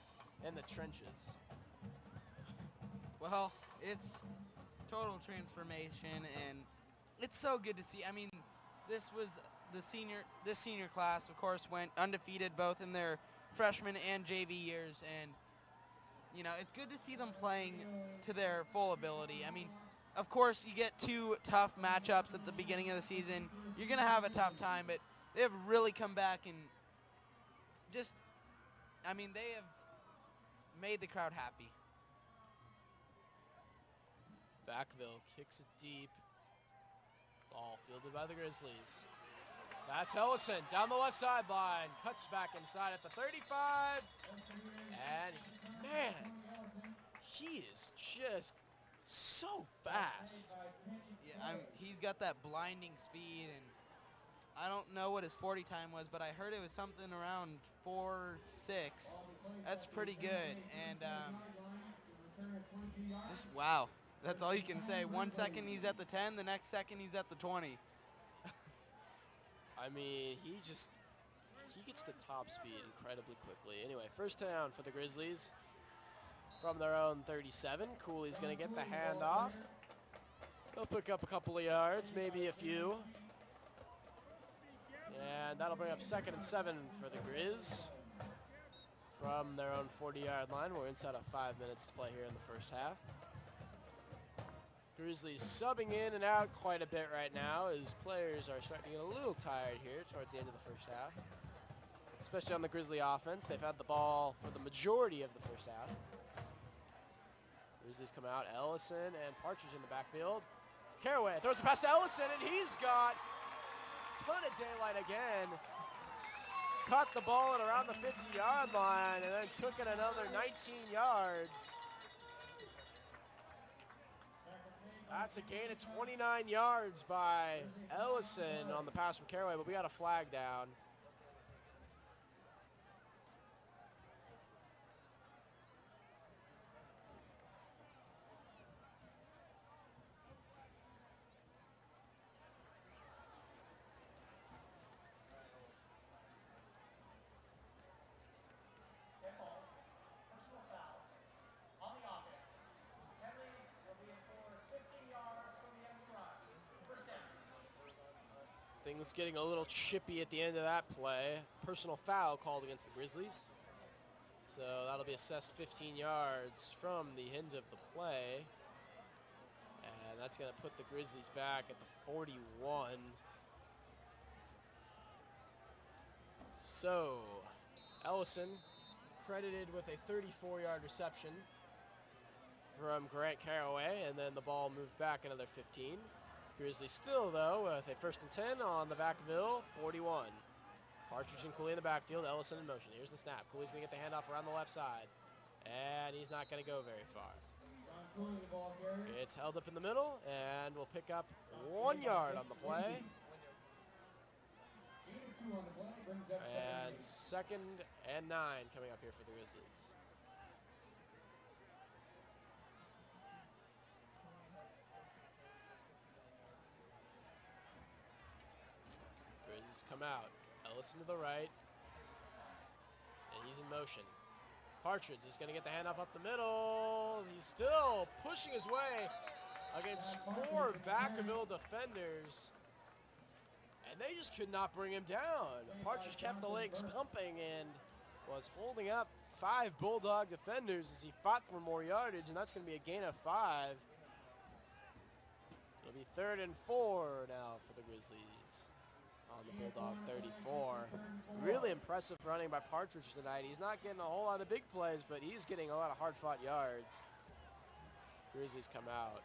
in the trenches. Well, it's total transformation, and it's so good to see. I mean, this senior class, of course, went undefeated both in their freshman and JV years, and you know, it's good to see them playing to their full ability. I mean, of course, you get 2 tough matchups at the beginning of the season. You're going to have a tough time, but they have really come back and just, I mean, they have made the crowd happy. Vacaville kicks it deep. Ball fielded by the Grizzlies. That's Ellison down the left sideline. Cuts back inside at the 35. And, man, he is just so fast. Yeah, he's got that blinding speed, and I don't know what his 40 time was, but I heard it was something around 4.6. That's pretty good. And just wow. That's all you can say. 1 second he's at the 10, the next second he's at the 20. I mean, he gets to top speed incredibly quickly. Anyway, first down for the Grizzlies from their own 37. Cooley's going to get the handoff. He'll pick up a couple of yards, maybe a few. And that'll bring up 2nd and 7 for the Griz from their own 40-yard line. We're inside of 5 minutes to play here in the first half. Grizzlies subbing in and out quite a bit right now as players are starting to get a little tired here towards the end of the first half. Especially on the Grizzly offense. They've had the ball for the majority of the first half. Grizzlies come out, Ellison and Partridge in the backfield. Caraway throws a pass to Ellison, and he's got a ton of daylight again. Caught the ball at around the 50-yard line and then took it another 19 yards. That's a gain of 29 yards by Ellison on the pass from Caraway, but we got a flag down. Things getting a little chippy at the end of that play. Personal foul called against the Grizzlies. So that'll be assessed 15 yards from the end of the play. And that's going to put the Grizzlies back at the 41. So Ellison credited with a 34-yard reception from Grant Caraway, and then the ball moved back another 15. Grizzlies still, though, with a 1st and 10 on the Vacaville 41. Partridge and Cooley in the backfield, Ellison in motion. Here's the snap. Cooley's going to get the handoff around the left side. And he's not going to go very far. It's held up in the middle, and we'll pick up 1 yard on the play. And 2nd and 9 coming up here for the Grizzlies. Griz come out. Ellison to the right. And he's in motion. Partridge is going to get the handoff up the middle. He's still pushing his way against 4 Vacaville defenders. And they just could not bring him down. Partridge kept the legs pumping and was holding up 5 Bulldog defenders as he fought for more yardage, and that's going to be a gain of 5. It'll be 3rd and 4 now for the Grizzlies on the Bulldog 34. Really impressive running by Partridge tonight. He's not getting a whole lot of big plays, but he's getting a lot of hard-fought yards. Grizzlies come out.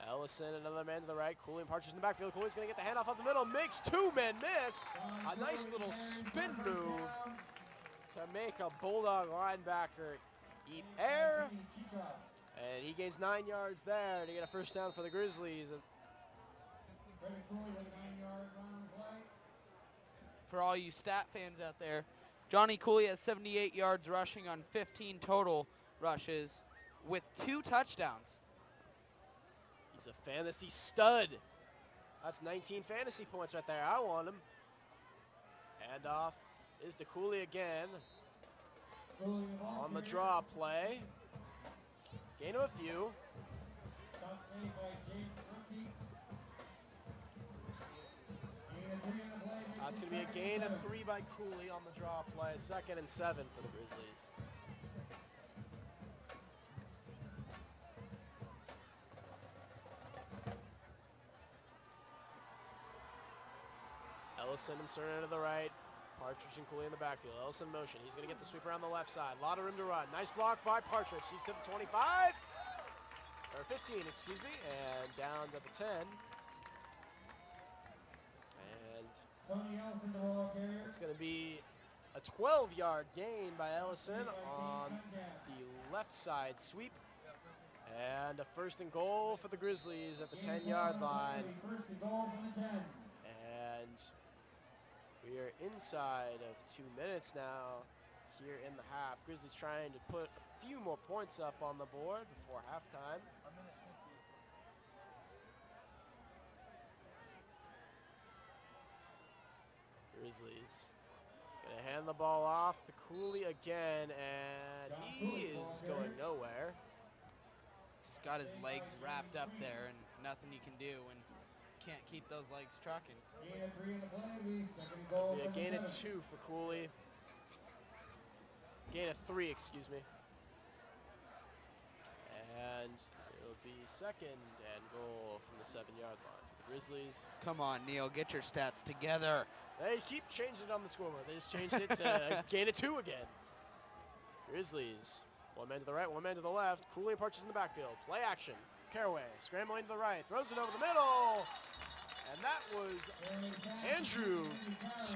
Ellison, another man to the right. Cooley and Partridge in the backfield. Cooley's going to get the handoff up the middle. Makes 2 men miss. A nice little spin move to make a Bulldog linebacker eat air. And he gains 9 yards there to get a 1st down for the Grizzlies. For all you stat fans out there, Johnny Cooley has 78 yards rushing on 15 total rushes with 2 touchdowns. He's a fantasy stud. That's 19 fantasy points right there. I want him. Handoff is to Cooley again. On the draw play. Gain of a few. That's going to be a gain of 3 by Cooley on the draw play. 2nd and 7 for the Grizzlies. Ellison inserted to the right. Partridge and Cooley in the backfield. Ellison in motion. He's going to get the sweep around the left side. A lot of room to run. Nice block by Partridge. He's to the 25. Or 15, excuse me. And down to the 10. And it's going to be a 12-yard gain by Ellison on the left side sweep. And a 1st and goal for the Grizzlies at the 10-yard line. And we are inside of 2 minutes now here in the half. Grizzlies trying to put a few more points up on the board before halftime. Grizzlies gonna hand the ball off to Cooley again, and he is going nowhere. Just got his legs wrapped up there and nothing you can do when can't keep those legs trucking. Yeah, gain of 2 for Cooley. Gain of 3, excuse me. And it'll be 2nd and goal from the 7-yard line for the Grizzlies. Come on, Neil, get your stats together. They keep changing it on the scoreboard. They just changed it to gain of 2 again. Grizzlies, 1 man to the right, 1 man to the left. Cooley and Partridge in the backfield. Play action. Caraway scrambling to the right, throws it over the middle. And that was Andrew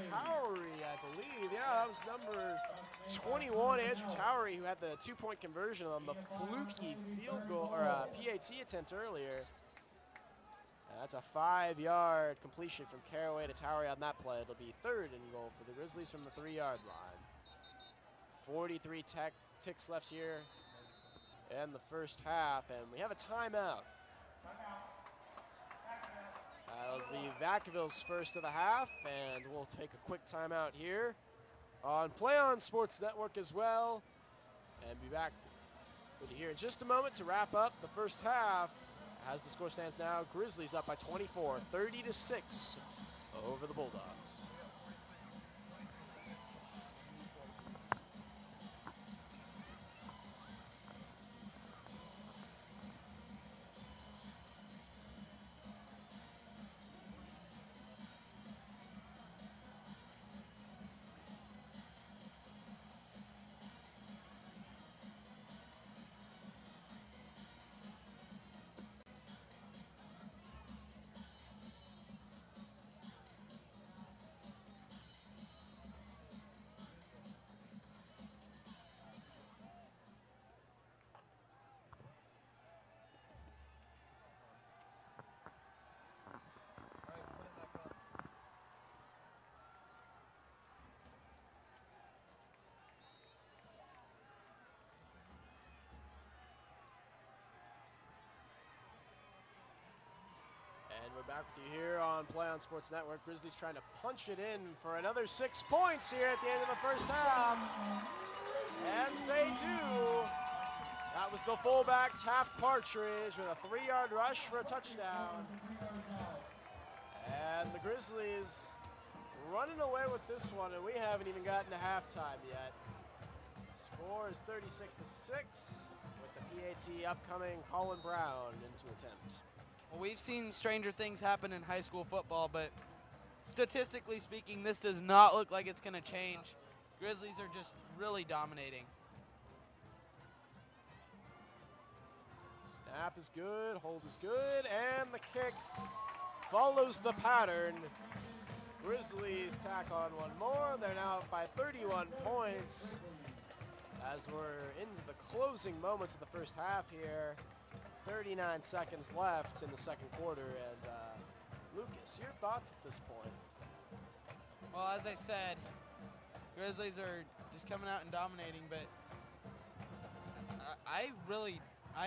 Towery, I believe. Yeah, that was number 21, Andrew Towery, who had the 2-point conversion on the fluky field goal, or PAT attempt earlier. And that's a 5-yard completion from Caraway to Towery on that play. It'll be 3rd and goal for the Grizzlies from the 3-yard line. 43 ticks left here in the first half, and we have a timeout. That'll be Vacaville's first of the half, and we'll take a quick timeout here on Play On Sports Network as well, and be back with you here in just a moment to wrap up the first half. As the score stands now, Grizzlies up by 24, 30-6 over the Bulldogs. we're back with you here on Play on Sports Network. Grizzlies trying to punch it in for another 6 points here at the end of the first half. And they do. That was the fullback, Taft Partridge, with a 3-yard rush for a touchdown. And the Grizzlies running away with this one, and we haven't even gotten to halftime yet. Score is 36-6 with the PAT upcoming Colin Brown into attempt. Well, we've seen stranger things happen in high school football, but statistically speaking, this does not look like it's going to change. Grizzlies are just really dominating. Snap is good, hold is good, and the kick follows the pattern. Grizzlies tack on one more. They're now up by 31 points as we're into the closing moments of the first half here. 39 seconds left in the second quarter. And Lucas, your thoughts at this point? Well, as I said, Grizzlies are just coming out and dominating, but I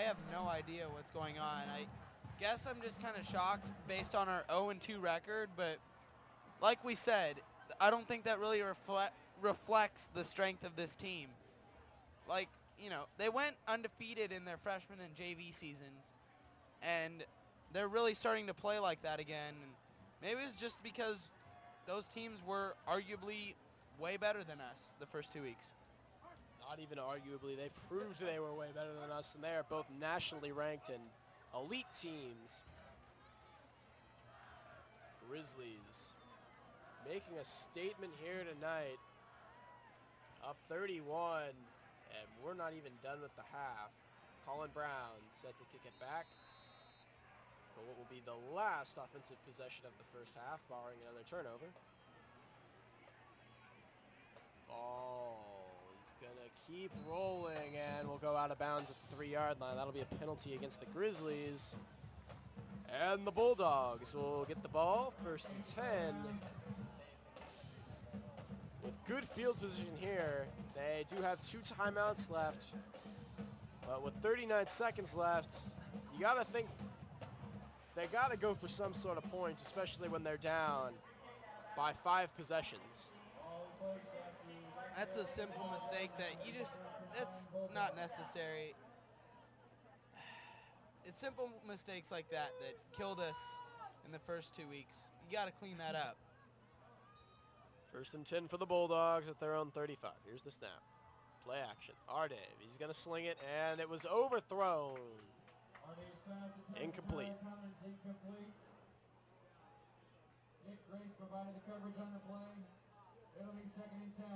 have no idea what's going on. I guess I'm just kind of shocked based on our 0-2 record, but like we said, I don't think that really reflects the strength of this team. Like, you know, they went undefeated in their freshman and JV seasons, and they're really starting to play like that again. And maybe it's just because those teams were arguably way better than us the first 2 weeks. Not even arguably, they proved they were way better than us, and they are both nationally ranked and elite teams. Grizzlies making a statement here tonight, up 31, and we're not even done with the half. Colin Brown set to kick it back for what will be the last offensive possession of the first half, barring another turnover. Ball is gonna keep rolling and will go out of bounds at the 3-yard line. That'll be a penalty against the Grizzlies. And the Bulldogs will get the ball, 1st and 10. With good field position here, they do have 2 timeouts left. But with 39 seconds left, you gotta think they gotta go for some sort of points, especially when they're down by 5 possessions. That's a simple mistake that's not necessary. It's simple mistakes like that that killed us in the first 2 weeks. You got to clean that up. 1st and 10 for the Bulldogs at their own 35. Here's the snap. Play action. Ardave, he's going to sling it, and it was overthrown. Incomplete. Griz provided the coverage on the play. It'll be 2nd and 10.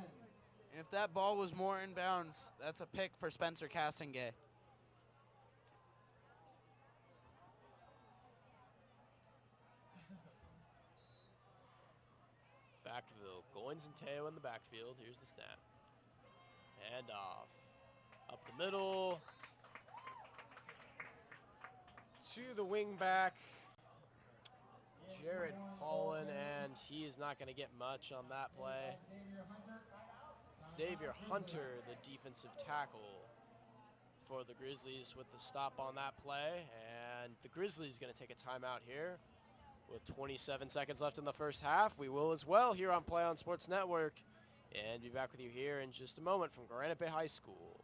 And if that ball was more inbounds, that's a pick for Spencer Castingay. Vacaville, Goins and Teo in the backfield. Here's the snap. Hand off. Up the middle. To the wing back. Jared Paulin, and he is not going to get much on that play. Xavier Hunter, the defensive tackle for the Grizzlies, with the stop on that play. And the Grizzlies going to take a timeout here with 27 seconds left in the first half. We will as well here on Play on Sports Network, and be back with you here in just a moment from Granite Bay High School.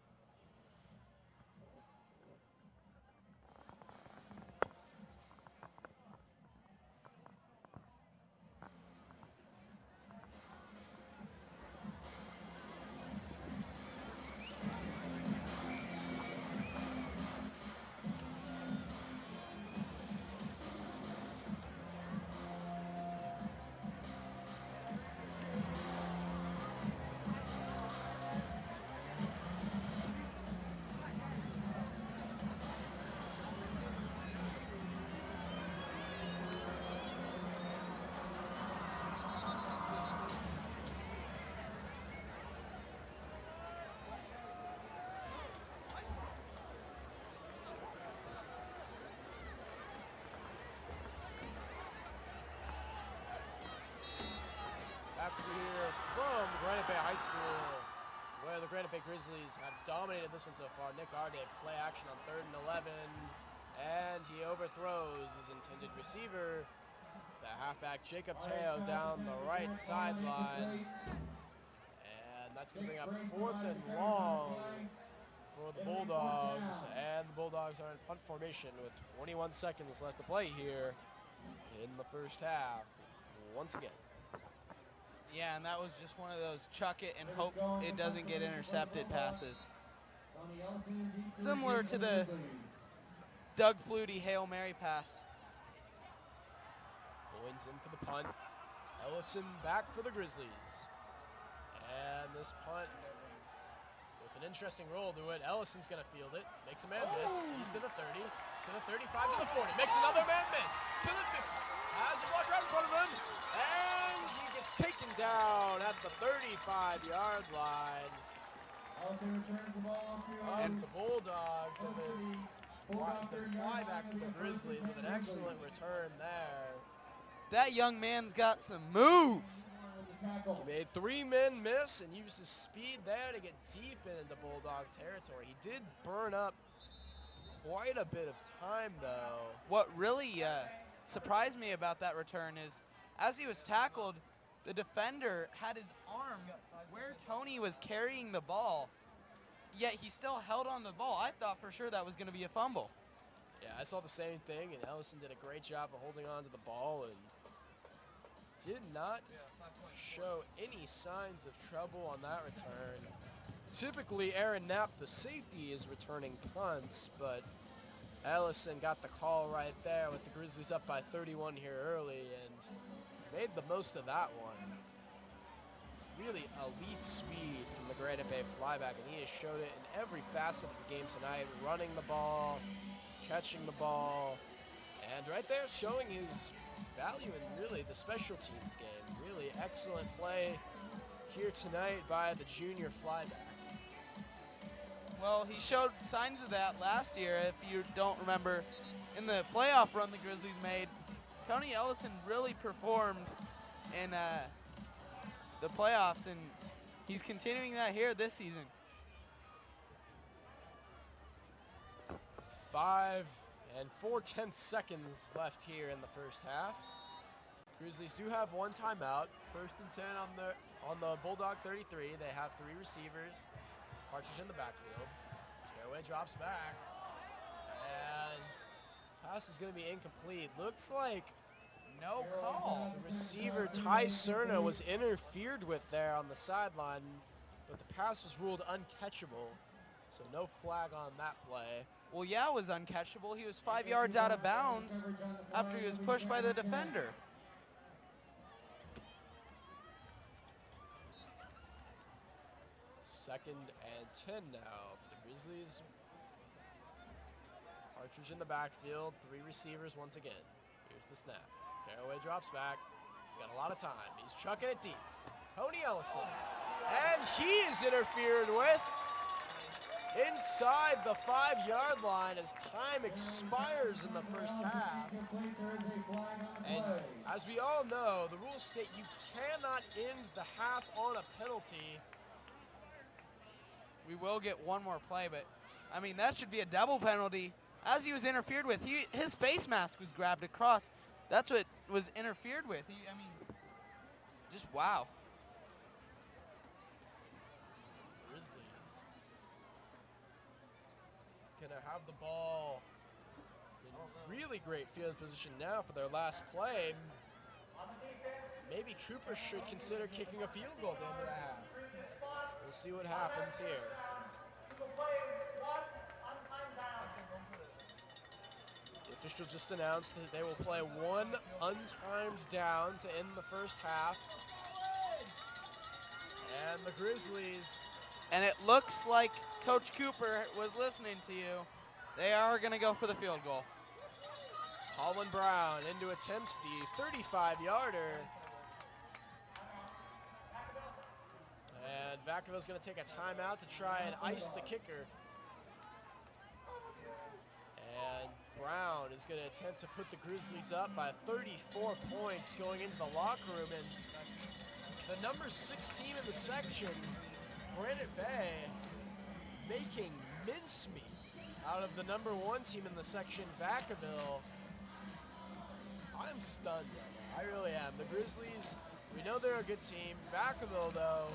After we hear from Granite Bay High School, where the Granite Bay Grizzlies have dominated this one so far. Nick Ardave, play action on 3rd and 11, and he overthrows his intended receiver. The halfback Jacob Teo down the right sideline. And that's going to bring up 4th and long for the Bulldogs. And the Bulldogs are in punt formation with 21 seconds left to play here in the first half. Once again. Yeah, and that was just one of those chuck it and hope it doesn't get intercepted passes. Similar to the Doug Flutie Hail Mary pass. Goins in for the punt. Ellison back for the Grizzlies. And this punt with an interesting roll to it. Ellison's going to field it. Makes a man miss. He's to the 30, to the 35, to the 40. Makes another man miss. To the 50. Has a block right in front of him. And he gets taken down at the 35-yard line. Ellison returns the ball to And the Bulldogs have been the flyback for the Grizzlies with an excellent return there. That young man's got some moves. He made 3 men miss and used his speed there to get deep into Bulldog territory. He did burn up quite a bit of time, though. What really surprised me about that return is, as he was tackled, the defender had his arm where Tony was carrying the ball, yet he still held on the ball. I thought for sure that was going to be a fumble. Yeah, I saw the same thing, and Ellison did a great job of holding on to the ball and did not show any signs of trouble on that return. Typically, Aaron Knapp, the safety, is returning punts, but Ellison got the call right there with the Grizzlies up by 31 here early and made the most of that one. It's really elite speed from the Granite Bay flyback, and he has showed it in every facet of the game tonight, running the ball, catching the ball, and right there showing his value in really the special teams game. Really excellent play here tonight by the junior flyback. Well, he showed signs of that last year. If you don't remember, in the playoff run the Grizzlies made, Tony Ellison really performed in the playoffs, and he's continuing that here this season. 5 and 4/10 seconds left here in the first half. Grizzlies do have 1 timeout. 1st and 10 on the Bulldog 33. They have 3 receivers. Partridge in the backfield. Caraway drops back. And pass is going to be incomplete. Looks like no call. The receiver Ty Cerna was interfered with there on the sideline, but the pass was ruled uncatchable. So no flag on that play. Well, yeah, it was uncatchable. He was 5 yards out of bounds after he was pushed by the defender. Second and 10 now for the Grizzlies. Partridge in the backfield, 3 receivers once again. Here's the snap. Caraway drops back. He's got a lot of time. He's chucking it deep. Tony Ellison. And he is interfered with inside the 5-yard line as time expires in the first half. And as we all know, the rules state you cannot end the half on a penalty. We will get one more play, but I mean, that should be a double penalty. As he was interfered with, his face mask was grabbed across. That's what was interfered with. I mean, just wow. Grizzlies gonna have the ball in really great field position now for their last play. Maybe Cooper should consider kicking a field goal at the end of the half. We'll see what happens here. The official just announced that they will play 1 untimed down to end the first half. And the Grizzlies. And it looks like Coach Cooper was listening to you. They are going to go for the field goal. Colin Brown in to attempt the 35-yarder. And Vacaville's going to take a timeout to try and ice the kicker. And Brown is going to attempt to put the Grizzlies up by 34 points going into the locker room. And the number 16 in the section, Granite Bay, making mincemeat out of the number 1 team in the section, Vacaville. I'm stunned right now. I really am. The Grizzlies, we know they're a good team. Vacaville, though,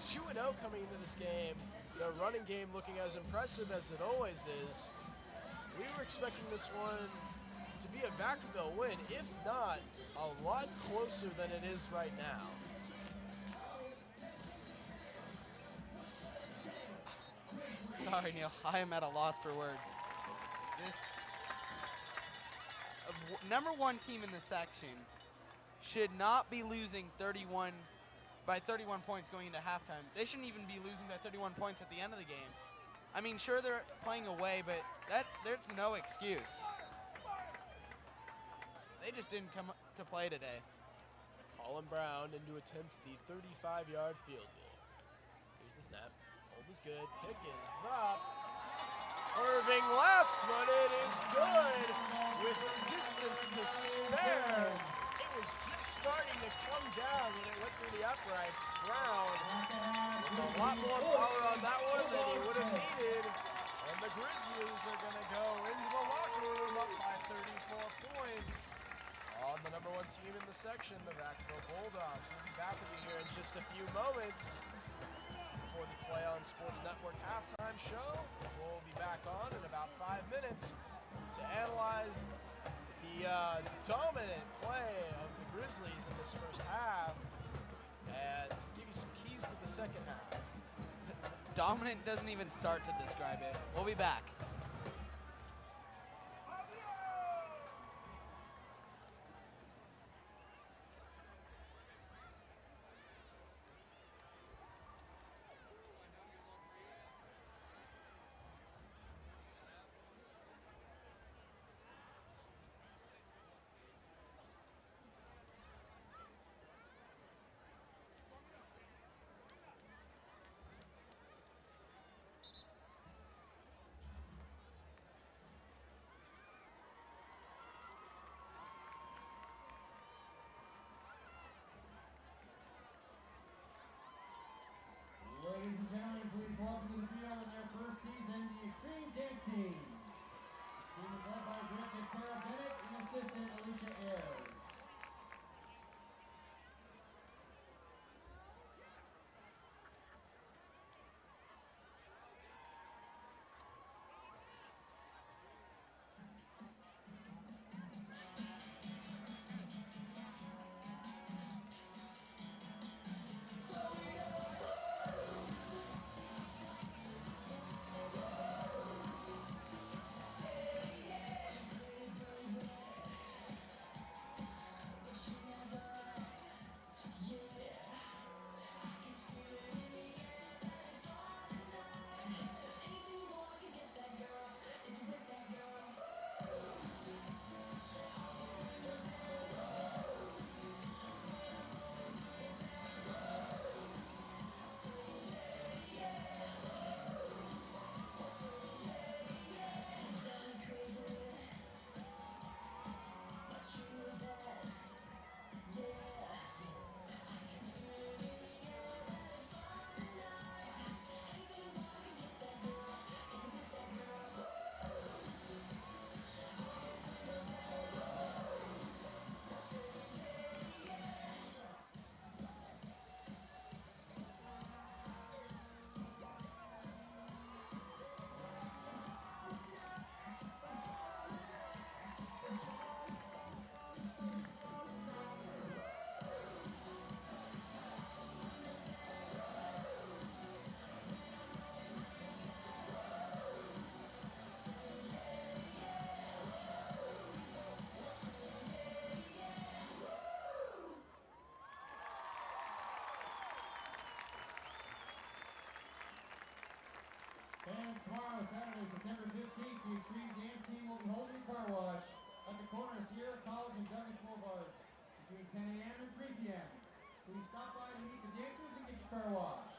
2-0 coming into this game. The running game looking as impressive as it always is. We were expecting this one to be a Vacaville win, if not a lot closer than it is right now. Sorry, Neil. I am at a loss for words. This number one team in the section should not be losing by 31 points going into halftime. They shouldn't even be losing by 31 points at the end of the game. I mean, sure, they're playing away, but there's no excuse. They just didn't come to play today. Colin Brown into attempts the 35-yard field goal. Here's the snap. Hold is good. Pick is up. Curving left, but it is good with distance to spare. It was just starting to come down when it went through the uprights. Brown with a lot more power on that one than he would have needed. And the Grizzlies are going to go into the locker room up by 34 points. On the number one team in the section, the Vacaville Bulldogs. We'll be back with you here in just a few moments for the Play on Sports Network halftime show. We'll be back on in about 5 minutes to analyze the dominant play of the Grizzlies in this first half and give you some keys to the second half. Dominant doesn't even start to describe it. We'll be back. Ladies and gentlemen, please welcome to the field in their first season, the Extreme Dance Team. The team is led by Director Carol Bennett and assistant Alicia Ayers. And tomorrow, Saturday, September 15th, the Extreme Dance Team will be holding a car wash at the corner of Sierra College and Douglas Boulevards between 10 a.m. and 3 p.m. Please stop by to meet the dancers and get your car washed.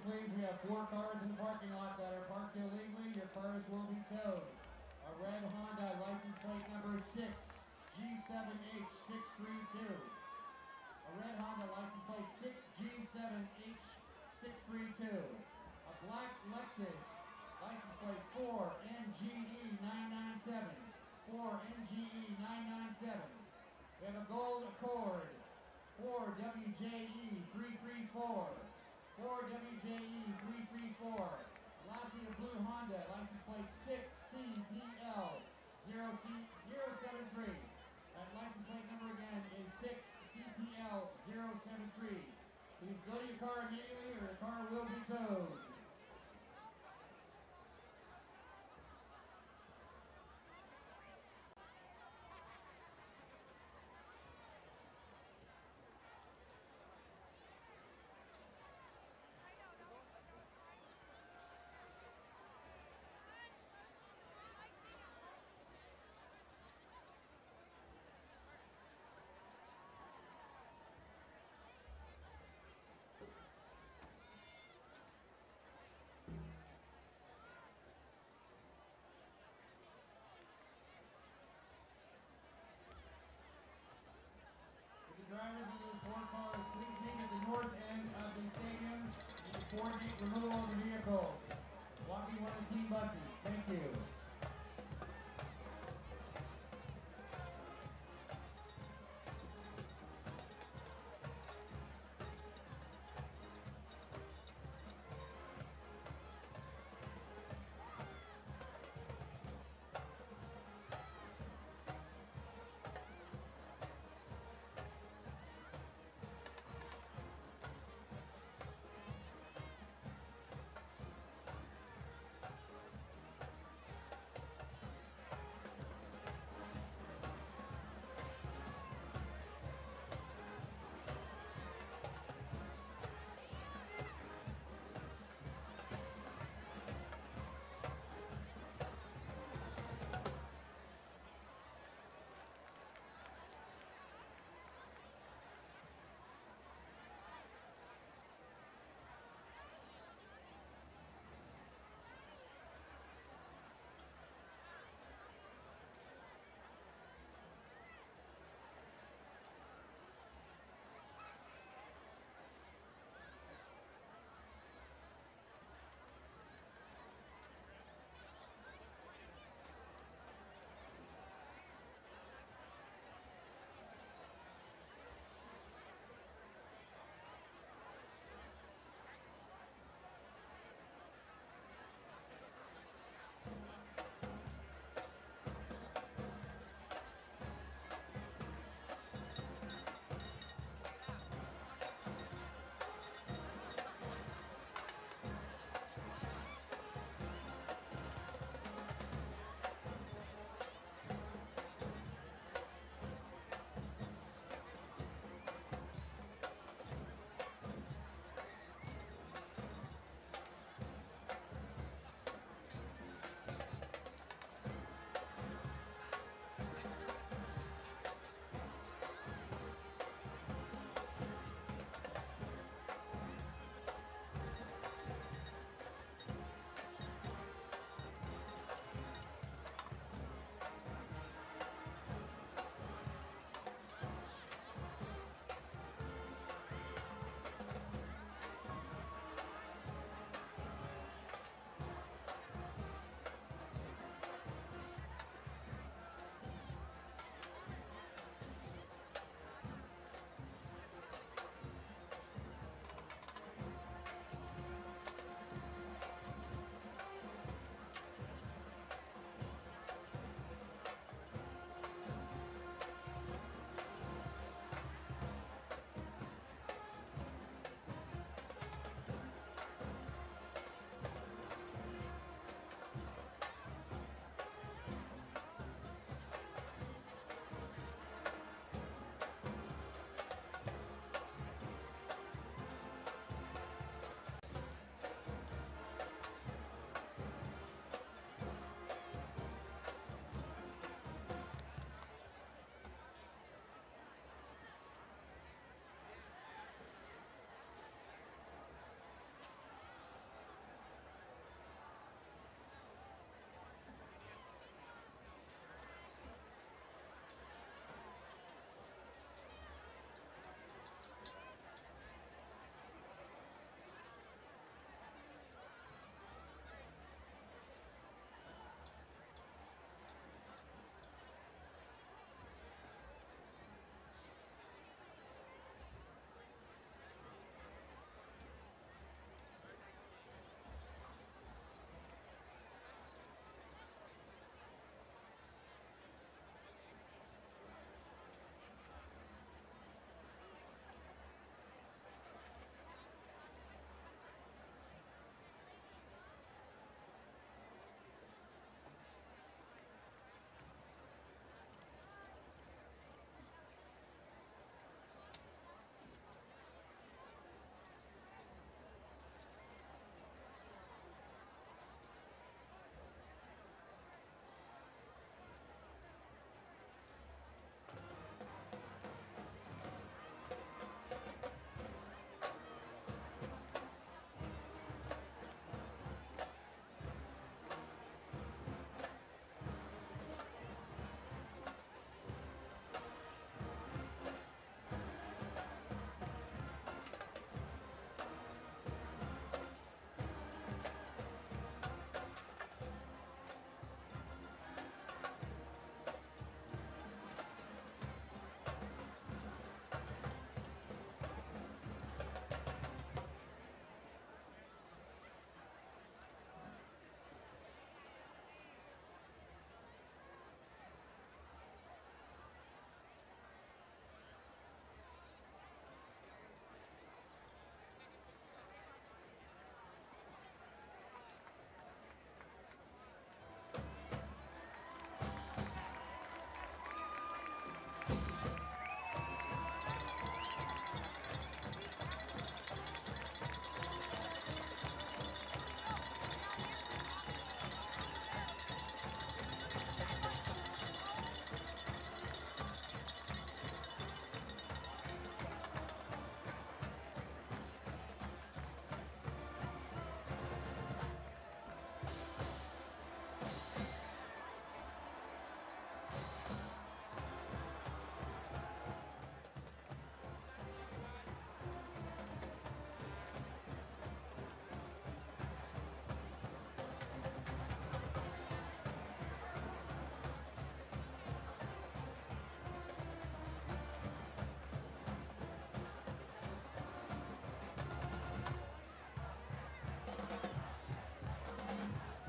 Attention please, we have 4 cars in the parking lot that are parked illegally. Your cars will be towed. A red Honda license plate number 6G7H632. A red Honda license plate 6G7H632. A black Lexus license plate 4NGE997. 4NGE997. We have a gold Accord 4WJE334. 4WJE334. Lastly, a blue Honda license plate 6CPL073. That license plate number again is 6CPL073. Please go to your car immediately or your car will be towed. Drivers in those 4 cars, please meet at the north end of the stadium and coordinate removal of the vehicles. Walking one of the team buses. Thank you.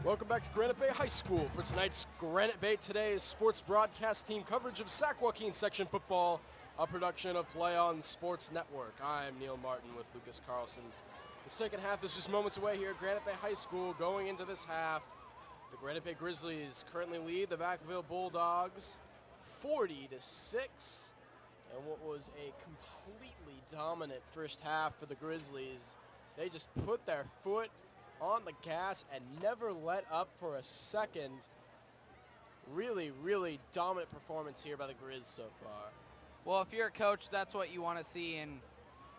Welcome back to Granite Bay High School for tonight's Granite Bay Today's sports broadcast team coverage of Sac Joaquin Section Football, a production of Play On Sports Network. I'm Neil Martin with Lucas Carlson. The second half is just moments away here at Granite Bay High School. Going into this half, the Granite Bay Grizzlies currently lead the Vacaville Bulldogs 40-6. And what was a completely dominant first half for the Grizzlies, they just put their foot on the gas and never let up for a second. Really, really dominant performance here by the Griz so far. Well, if you're a coach, that's what you want to see, and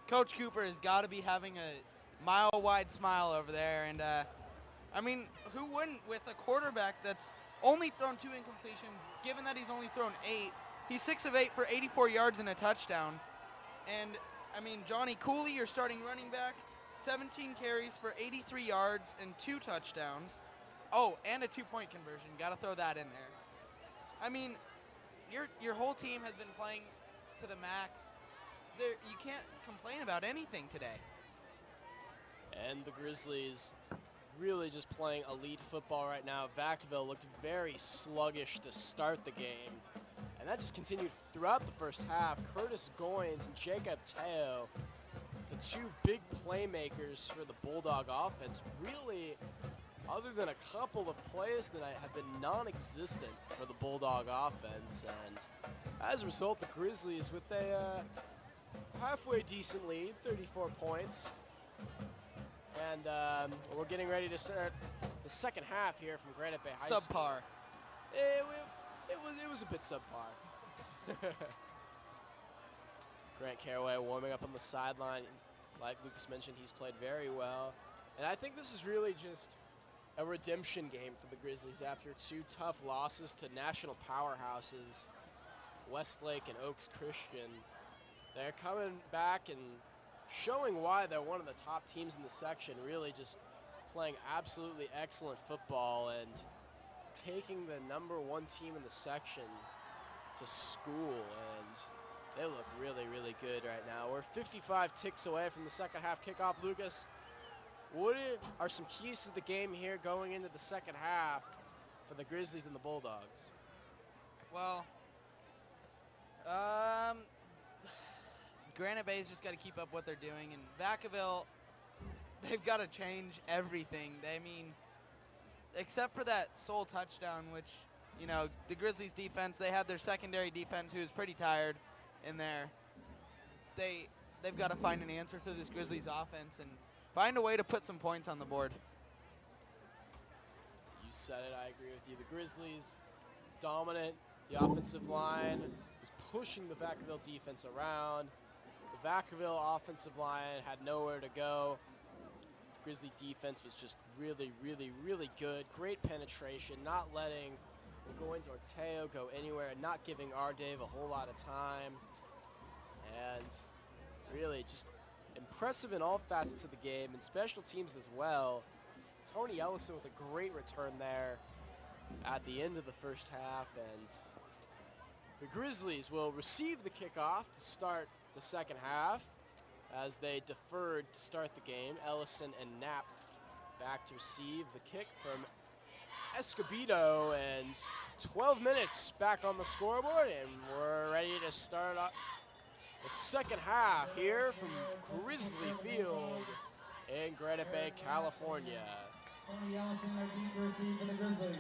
Coach Cooper has got to be having a mile-wide smile over there. And, I mean, who wouldn't with a quarterback that's only thrown 2 incompletions, given that he's only thrown 8. He's 6 of 8 for 84 yards and a touchdown. And, I mean, Johnny Cooley, your starting running back, 17 carries for 83 yards and 2 touchdowns. Oh, and a 2-point conversion. Got to throw that in there. I mean, your whole team has been playing to the max. You can't complain about anything today. And the Grizzlies really just playing elite football right now. Vacaville looked very sluggish to start the game, and that just continued throughout the first half. Curtis Goins and Jacob Teo, the 2 big playmakers for the Bulldog offense, really, other than a couple of plays tonight, have been non-existent for the Bulldog offense. And as a result, the Grizzlies with a halfway decent lead, 34 points. And we're getting ready to start the second half here from Granite Bay High School. Subpar. It was a bit subpar. Grant Caraway warming up on the sideline. Like Lucas mentioned, he's played very well. And I think this is really just a redemption game for the Grizzlies after 2 tough losses to national powerhouses, Westlake and Oaks Christian. They're coming back and showing why they're one of the top teams in the section, really just playing absolutely excellent football and taking the #1 team in the section to school. And they look really, really good right now. We're 55 ticks away from the second half kickoff. Lucas, what are some keys to the game here going into the second half for the Grizzlies and the Bulldogs? Well, Granite Bay's just got to keep up what they're doing, and Vacaville, they've got to change everything. I mean, except for that sole touchdown, which, you know, the Grizzlies defense, they had their secondary defense who was pretty tired in there. They've got to find an answer for this Grizzlies offense and find a way to put some points on the board. You said it, I agree with you. The Grizzlies, dominant. The offensive line was pushing the Vacaville defense around. The Vacaville offensive line had nowhere to go. The Grizzly defense was just really, really, really good. Great penetration, not letting Goins or Teo go anywhere, and not giving our Dave a whole lot of time. And really just impressive in all facets of the game, and special teams as well. Tony Ellison with a great return there at the end of the first half, and the Grizzlies will receive the kickoff to start the second half as they deferred to start the game. Ellison and Knapp back to receive the kick from Escobedo, and 12 minutes back on the scoreboard, and we're ready to start up the second half here from Grizzly Field in Granite Bay, California. Tony Ellison ready to receive for the Grizzlies.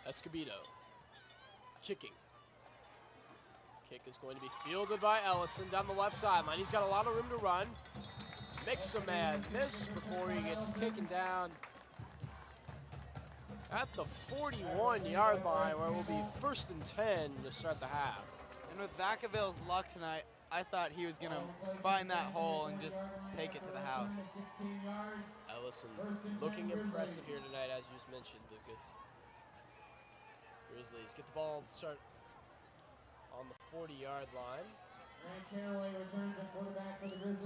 Escobedo kicking. Kick is going to be fielded by Ellison down the left sideline. He's got a lot of room to run. Makes a man miss before he gets taken down at the 41-yard line, where it will be 1st and 10 to start the half. And with Vacaville's luck tonight, I thought he was going to find that hole and just take it to the house. Ellison looking impressive here tonight, as you just mentioned, Lucas. Grizzlies get the ball to start on the 40-yard line.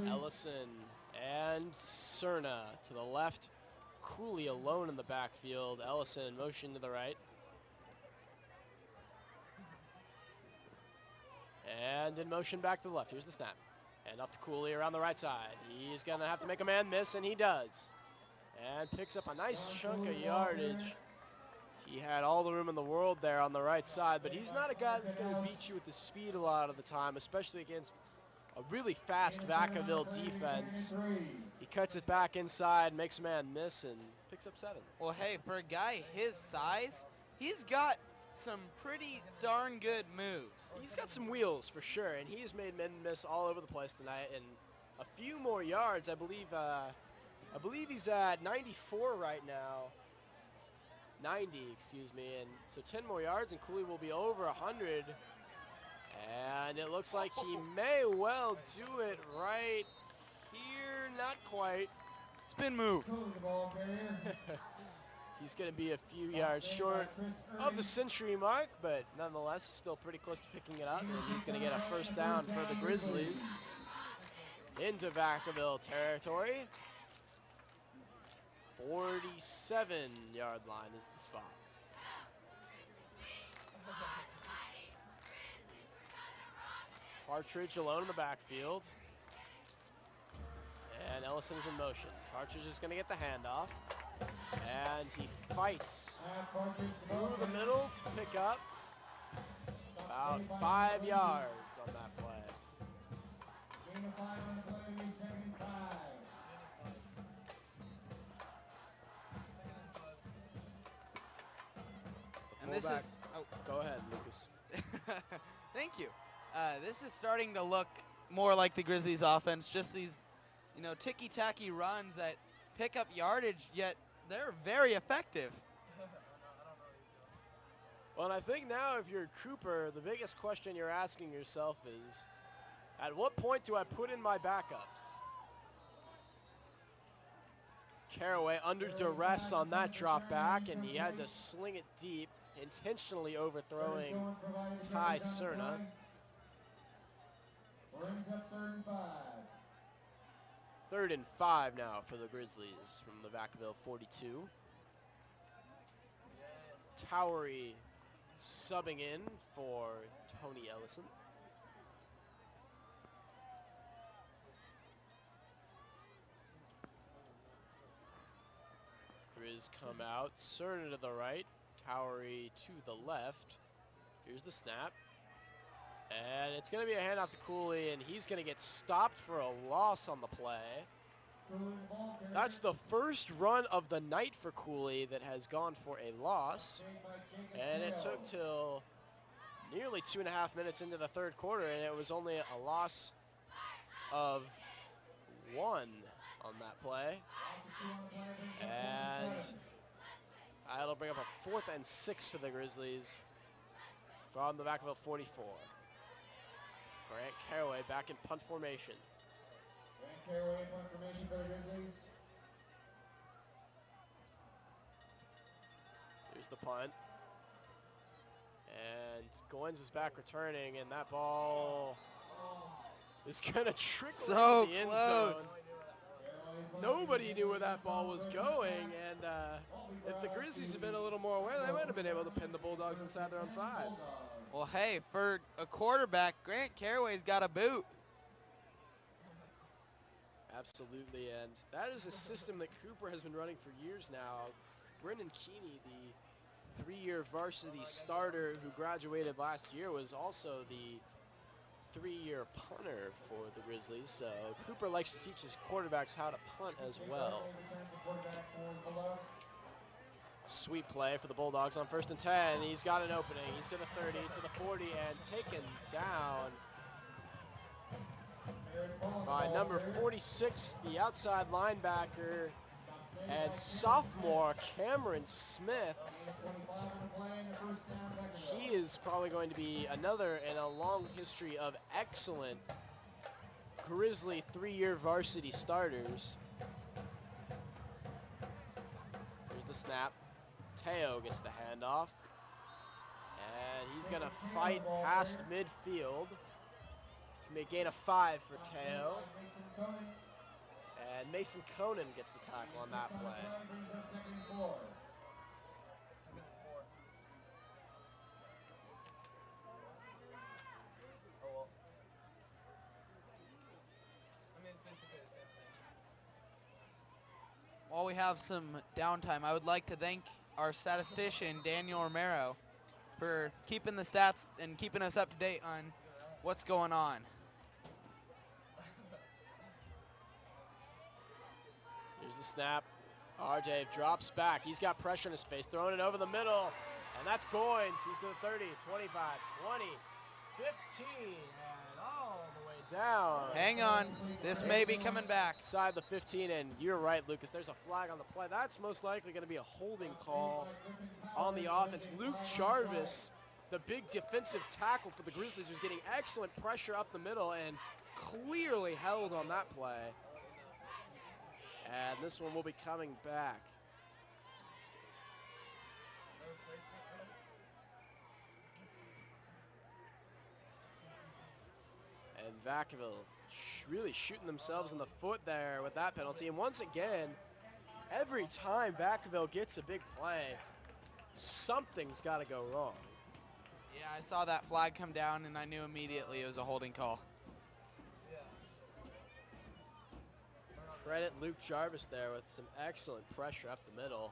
Ellison and Cerna to the left. Cooley alone in the backfield. Ellison in motion to the right. And in motion back to the left. Here's the snap. And up to Cooley around the right side. He's going to have to make a man miss, and he does. And picks up a nice chunk of yardage. He had all the room in the world there on the right side, but he's not a guy that's going to beat you with his speed a lot of the time, especially against a really fast Vacaville defense. He cuts it back inside, makes a man miss, and picks up 7. Well, hey, for a guy his size, he's got some pretty darn good moves. He's got some wheels for sure, and he has made men miss all over the place tonight. And a few more yards, I believe he's at 94 right now. 90, excuse me, and so 10 more yards, and Cooley will be over 100. And it looks like he may well do it right here. Not quite. Spin move. He's going to be a few yards short of the century mark, but nonetheless still pretty close to picking it up. And he's going to get a first down for the Grizzlies into Vacaville territory. 47-yard line is the spot. Partridge alone in the backfield. And Ellison is in motion. Partridge is going to get the handoff. And he fights through the middle to pick up about 5 yards on that play. And this is, oh, go ahead, Lucas. Thank you. This is starting to look more like the Grizzlies offense, just these, ticky-tacky runs that pick up yardage, yet they're very effective. Well, and I think now if you're Cooper, the biggest question you're asking yourself is, at what point do I put in my backups? Caraway under duress on that drop back, and he had to sling it deep, intentionally overthrowing Ty Cerna. Brings up 3rd and 5. 3rd and 5 now for the Grizzlies from the Vacaville 42. Towery subbing in for Tony Ellison. Griz come out, Cerna to the right, Towery to the left. Here's the snap. And it's going to be a handoff to Cooley, and he's going to get stopped for a loss on the play. That's the first run of the night for Cooley that has gone for a loss. And it took till nearly 2.5 minutes into the 3rd quarter, and it was only a loss of 1 on that play. And that'll bring up a 4th and 6 for the Grizzlies from the Vacaville 44. Grant Caraway back in punt formation. Grant Caraway in punt formation for the Grizzlies. Here's the punt. And Goins is back returning, and that ball is going to trickle into the end zone. Nobody knew where that ball was going, and if the Grizzlies had been a little more aware, they might have been able to pin the Bulldogs inside their own 5. Well, hey, for a quarterback, Grant Caraway's got a boot. Absolutely, and that is a system that Cooper has been running for years now. Brendan Keeney, the 3-year varsity starter who graduated last year, was also the 3-year punter for the Grizzlies. So Cooper likes to teach his quarterbacks how to punt as well. Sweet play for the Bulldogs on 1st and 10. He's got an opening. He's to the 30, to the 40, and taken down by number 46, the outside linebacker, and sophomore Cameron Smith. He is probably going to be another in a long history of excellent Grizzly 3-year varsity starters. Here's the snap. Teo gets the handoff, and he's going to fight past midfield. It's going to be a gain of 5 for Teo. And Mason Conan gets the tackle on that play. while we have some downtime, I would like to thank our statistician, Daniel Romero, for keeping the stats and keeping us up to date on what's going on. Here's the snap. Dave drops back. He's got pressure in his face, throwing it over the middle. And that's Goins. He's to the 30, 25, 20, 15, and all the way down. Hang on. This may be coming back. Inside the 15, and you're right, Lucas. There's a flag on the play. That's most likely going to be a holding call on the offense. Luke Jarvis, the big defensive tackle for the Grizzlies, was getting excellent pressure up the middle and clearly held on that play. And this one will be coming back. And Vacaville really shooting themselves in the foot there with that penalty. And once again, every time Vacaville gets a big play, something's got to go wrong. Yeah, I saw that flag come down, and I knew immediately it was a holding call. Credit Luke Jarvis there with some excellent pressure up the middle.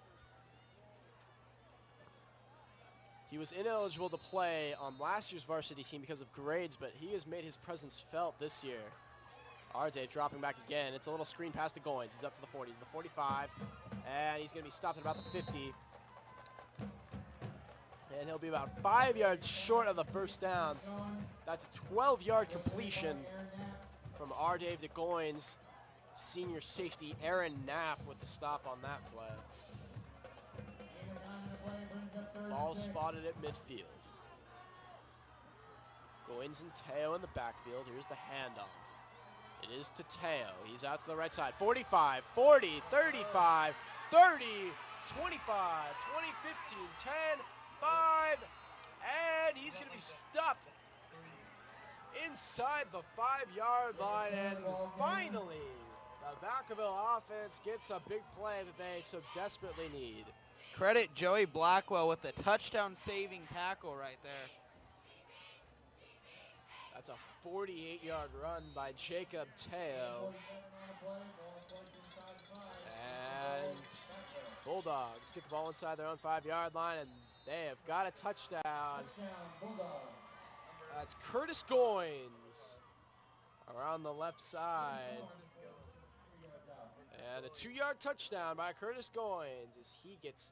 He was ineligible to play on last year's varsity team because of grades, but he has made his presence felt this year. Dave dropping back again. It's a little screen pass to Goins. He's up to the 40, the 45, and he's going to be stopped at about the 50. And he'll be about 5 yards short of the first down. That's a 12-yard completion from Dave to Goins. Senior safety Aaron Knapp with the stop on that play. Ball spotted at midfield. Goins and Teo in the backfield. Here's the handoff. It is to Teo. He's out to the right side. 45, 40, 35, 30, 25, 20, 15, 10, 5, and he's going to be stopped inside the 5-yard line. And finally, the Vacaville offense gets a big play that they so desperately need. Credit Joey Blackwell with the touchdown-saving tackle right there. That's a 48-yard run by Jacob Teo. And Bulldogs get the ball inside their own 5-yard line, and they have got a touchdown. That's Curtis Goins around the left side. And a 2-yard touchdown by Curtis Goins as he gets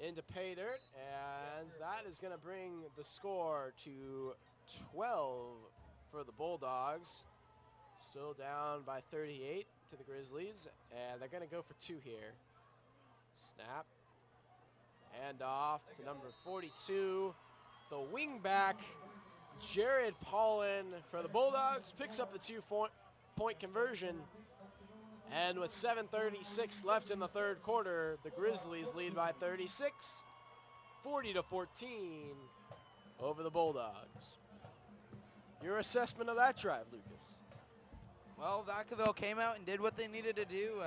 into pay dirt, and that is going to bring the score to 12 for the Bulldogs. Still down by 38 to the Grizzlies, and they're going to go for 2 here. Snap. Hand off to number 42, the wingback, Jared Paulin for the Bulldogs, picks up the 2-point conversion. And with 7:36 left in the third quarter, the Grizzlies lead by 36, 40-14 over the Bulldogs. Your assessment of that drive, Lucas? Well, Vacaville came out and did what they needed to do.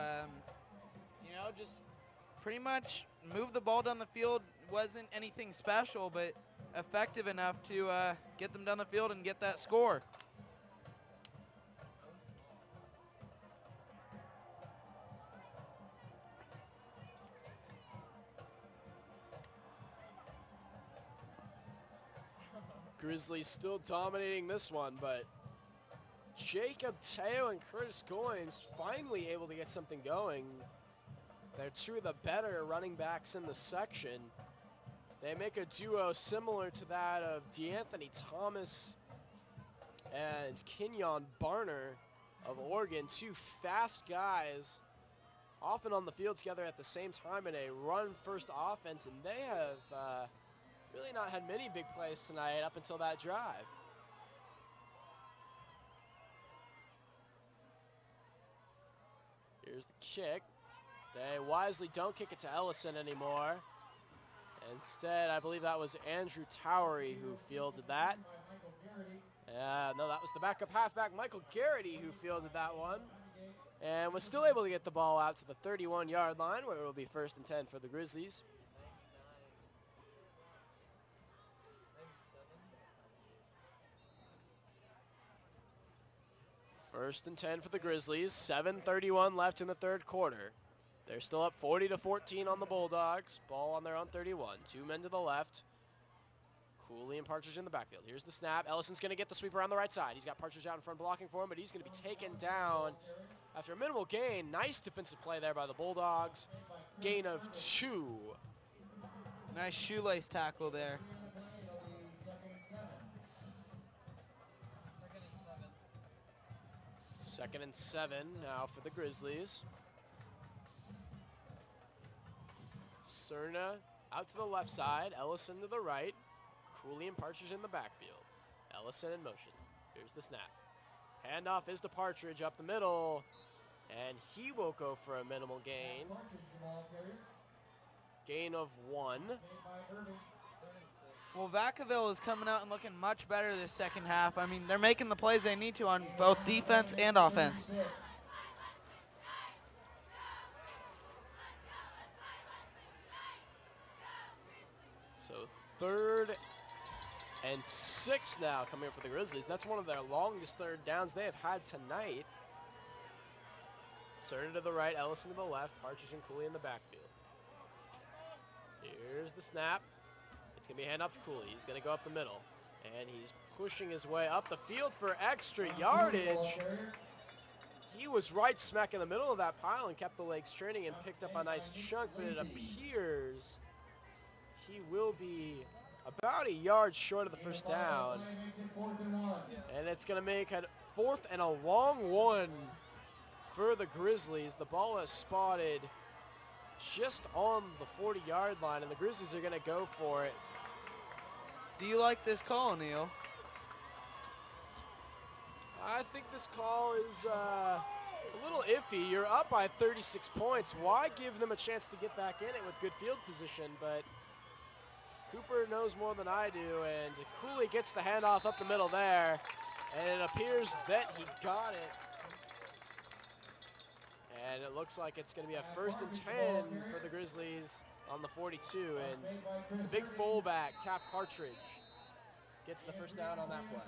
You know, just pretty much move the ball down the field. Wasn't anything special, but effective enough to get them down the field and get that score. Grizzlies still dominating this one, but Jacob Teo and Curtis Goins finally able to get something going. They're two of the better running backs in the section. They make a duo similar to that of DeAnthony Thomas and Kenyon Barner of Oregon, two fast guys often on the field together at the same time in a run-first offense, and they have really not had many big plays tonight up until that drive. Here's the kick. They wisely don't kick it to Ellison anymore. Instead, I believe that was Andrew Towery who fielded that. No, that was the backup halfback, Michael Garrity, who fielded that one. And was still able to get the ball out to the 31-yard line, where it will be 1st and 10 for the Grizzlies. First and 10 for the Grizzlies. 7:31 left in the third quarter. They're still up 40-14 on the Bulldogs. Ball on their own 31. 2 men to the left. Cooley and Partridge in the backfield. Here's the snap. Ellison's going to get the sweep around the right side. He's got Partridge out in front blocking for him, but he's going to be taken down after a minimal gain. Nice defensive play there by the Bulldogs. Gain of 2. Nice shoelace tackle there. Second and 7 now for the Grizzlies. Cerna out to the left side. Ellison to the right. Cooley and Partridge in the backfield. Ellison in motion. Here's the snap. Handoff is to Partridge up the middle. And he will go for a minimal gain. Gain of 1. Well, Vacaville is coming out and looking much better this second half. I mean, they're making the plays they need to on both defense and offense. So 3rd and 6 now coming up for the Grizzlies. That's one of their longest third downs they have had tonight. Cerna to the right, Ellison to the left, Partridge and Cooley in the backfield. Here's the snap. It's going to be a handoff to Cooley. He's going to go up the middle. And he's pushing his way up the field for extra yardage. He was right smack in the middle of that pile and kept the legs turning and picked up a nice chunk, but it appears he will be about a yard short of the first down. And it's going to make a 4th and a long one for the Grizzlies. The ball is spotted just on the 40-yard line, and the Grizzlies are going to go for it. Do you like this call, Neil? I think this call is a little iffy. You're up by 36 points. Why give them a chance to get back in it with good field position? But Cooper knows more than I do, and Cooley gets the handoff up the middle there, and it appears that he got it. And it looks like it's going to be a 1st and 10 for the Grizzlies on the 42, and the big fullback, Tap Partridge, gets the first down on that play.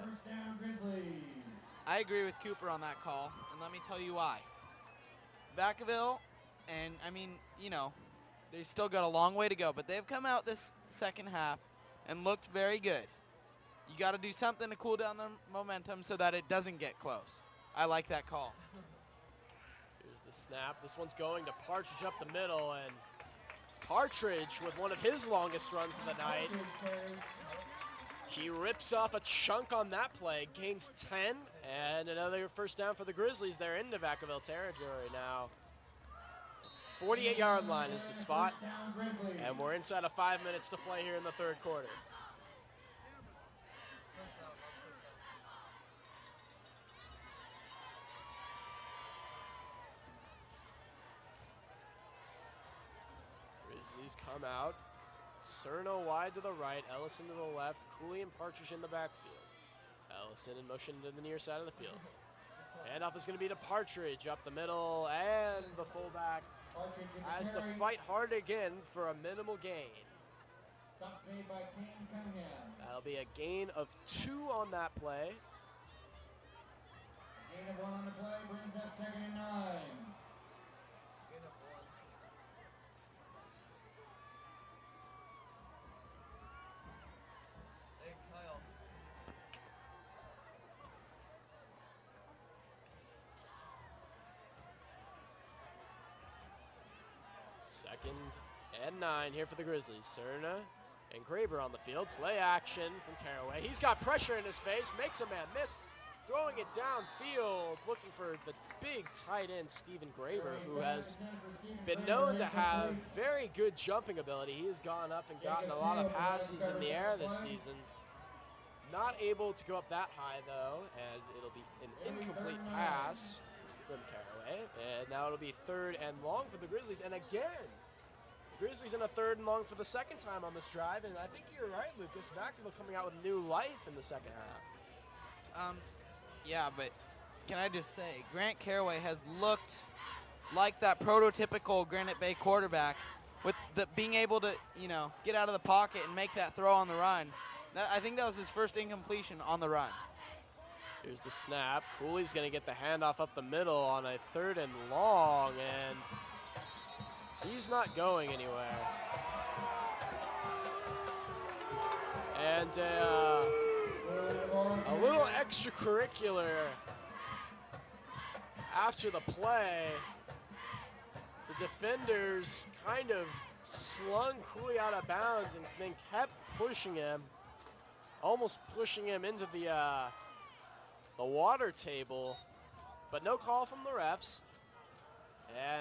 I agree with Cooper on that call, and let me tell you why. Vacaville, and I mean, you know, they still got a long way to go, but they've come out this second half and looked very good. You got to do something to cool down the momentum so that it doesn't get close. I like that call. Here's the snap. This one's going to Partridge up the middle, and Partridge with one of his longest runs of the night. He rips off a chunk on that play, gains 10, and another first down for the Grizzlies. They're into Vacaville territory now. 48-yard line is the spot, and we're inside of 5 minutes to play here in the 3rd quarter. Grizzlies come out. Cerno wide to the right, Ellison to the left, Cooley and Partridge in the backfield. Ellison in motion to the near side of the field. Handoff is going to be to Partridge up the middle, and the fullback has to fight hard again for a minimal gain. That'll be a gain of 2 on that play. Gain of 1 on the play brings up 2nd and 9. Second and 9 here for the Grizzlies. Cerna and Graber on the field. Play action from Caraway. He's got pressure in his face, makes a man miss, throwing it downfield, looking for the big tight end, Stephen Graber, who has been known to have very good jumping ability. He has gone up and gotten a lot of passes in the air this season. Not able to go up that high, though, and it'll be an incomplete pass from Caraway. And now it'll be 3rd and long for the Grizzlies. And again, the Grizzlies in a 3rd and long for the 2nd time on this drive. And I think you're right, Lucas. Vacaville coming out with new life in the second half. Yeah, but can I just say, Grant Caraway has looked like that prototypical Granite Bay quarterback with being able to, you know, get out of the pocket and make that throw on the run. I think that was his first incompletion on the run. Here's the snap. Cooley's going to get the handoff up the middle on a 3rd and long, and He's not going anywhere. And a little extracurricular after the play. The defenders kind of slung Cooley out of bounds and then kept pushing him, almost pushing him into the water table, but no call from the refs.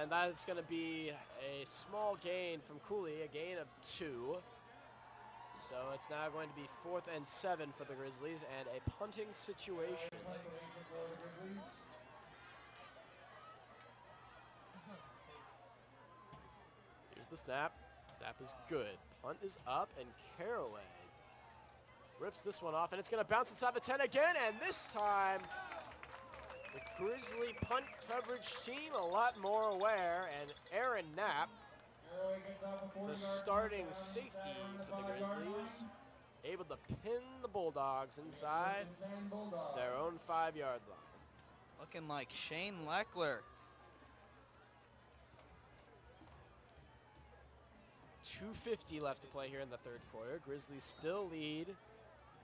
And that's going to be a small gain from Cooley, a gain of 2. So it's now going to be 4th and 7 for the Grizzlies and a punting situation. Here's the snap. Snap is good. Punt is up, and Caraway rips this one off, and it's going to bounce inside the 10 again, and this time the Grizzly punt coverage team a lot more aware, and Aaron Knapp, the starting safety for the Grizzlies, able to pin the Bulldogs inside their own 5-yard line. Looking like Shane Leckler. 2:50 left to play here in the third quarter. Grizzlies still lead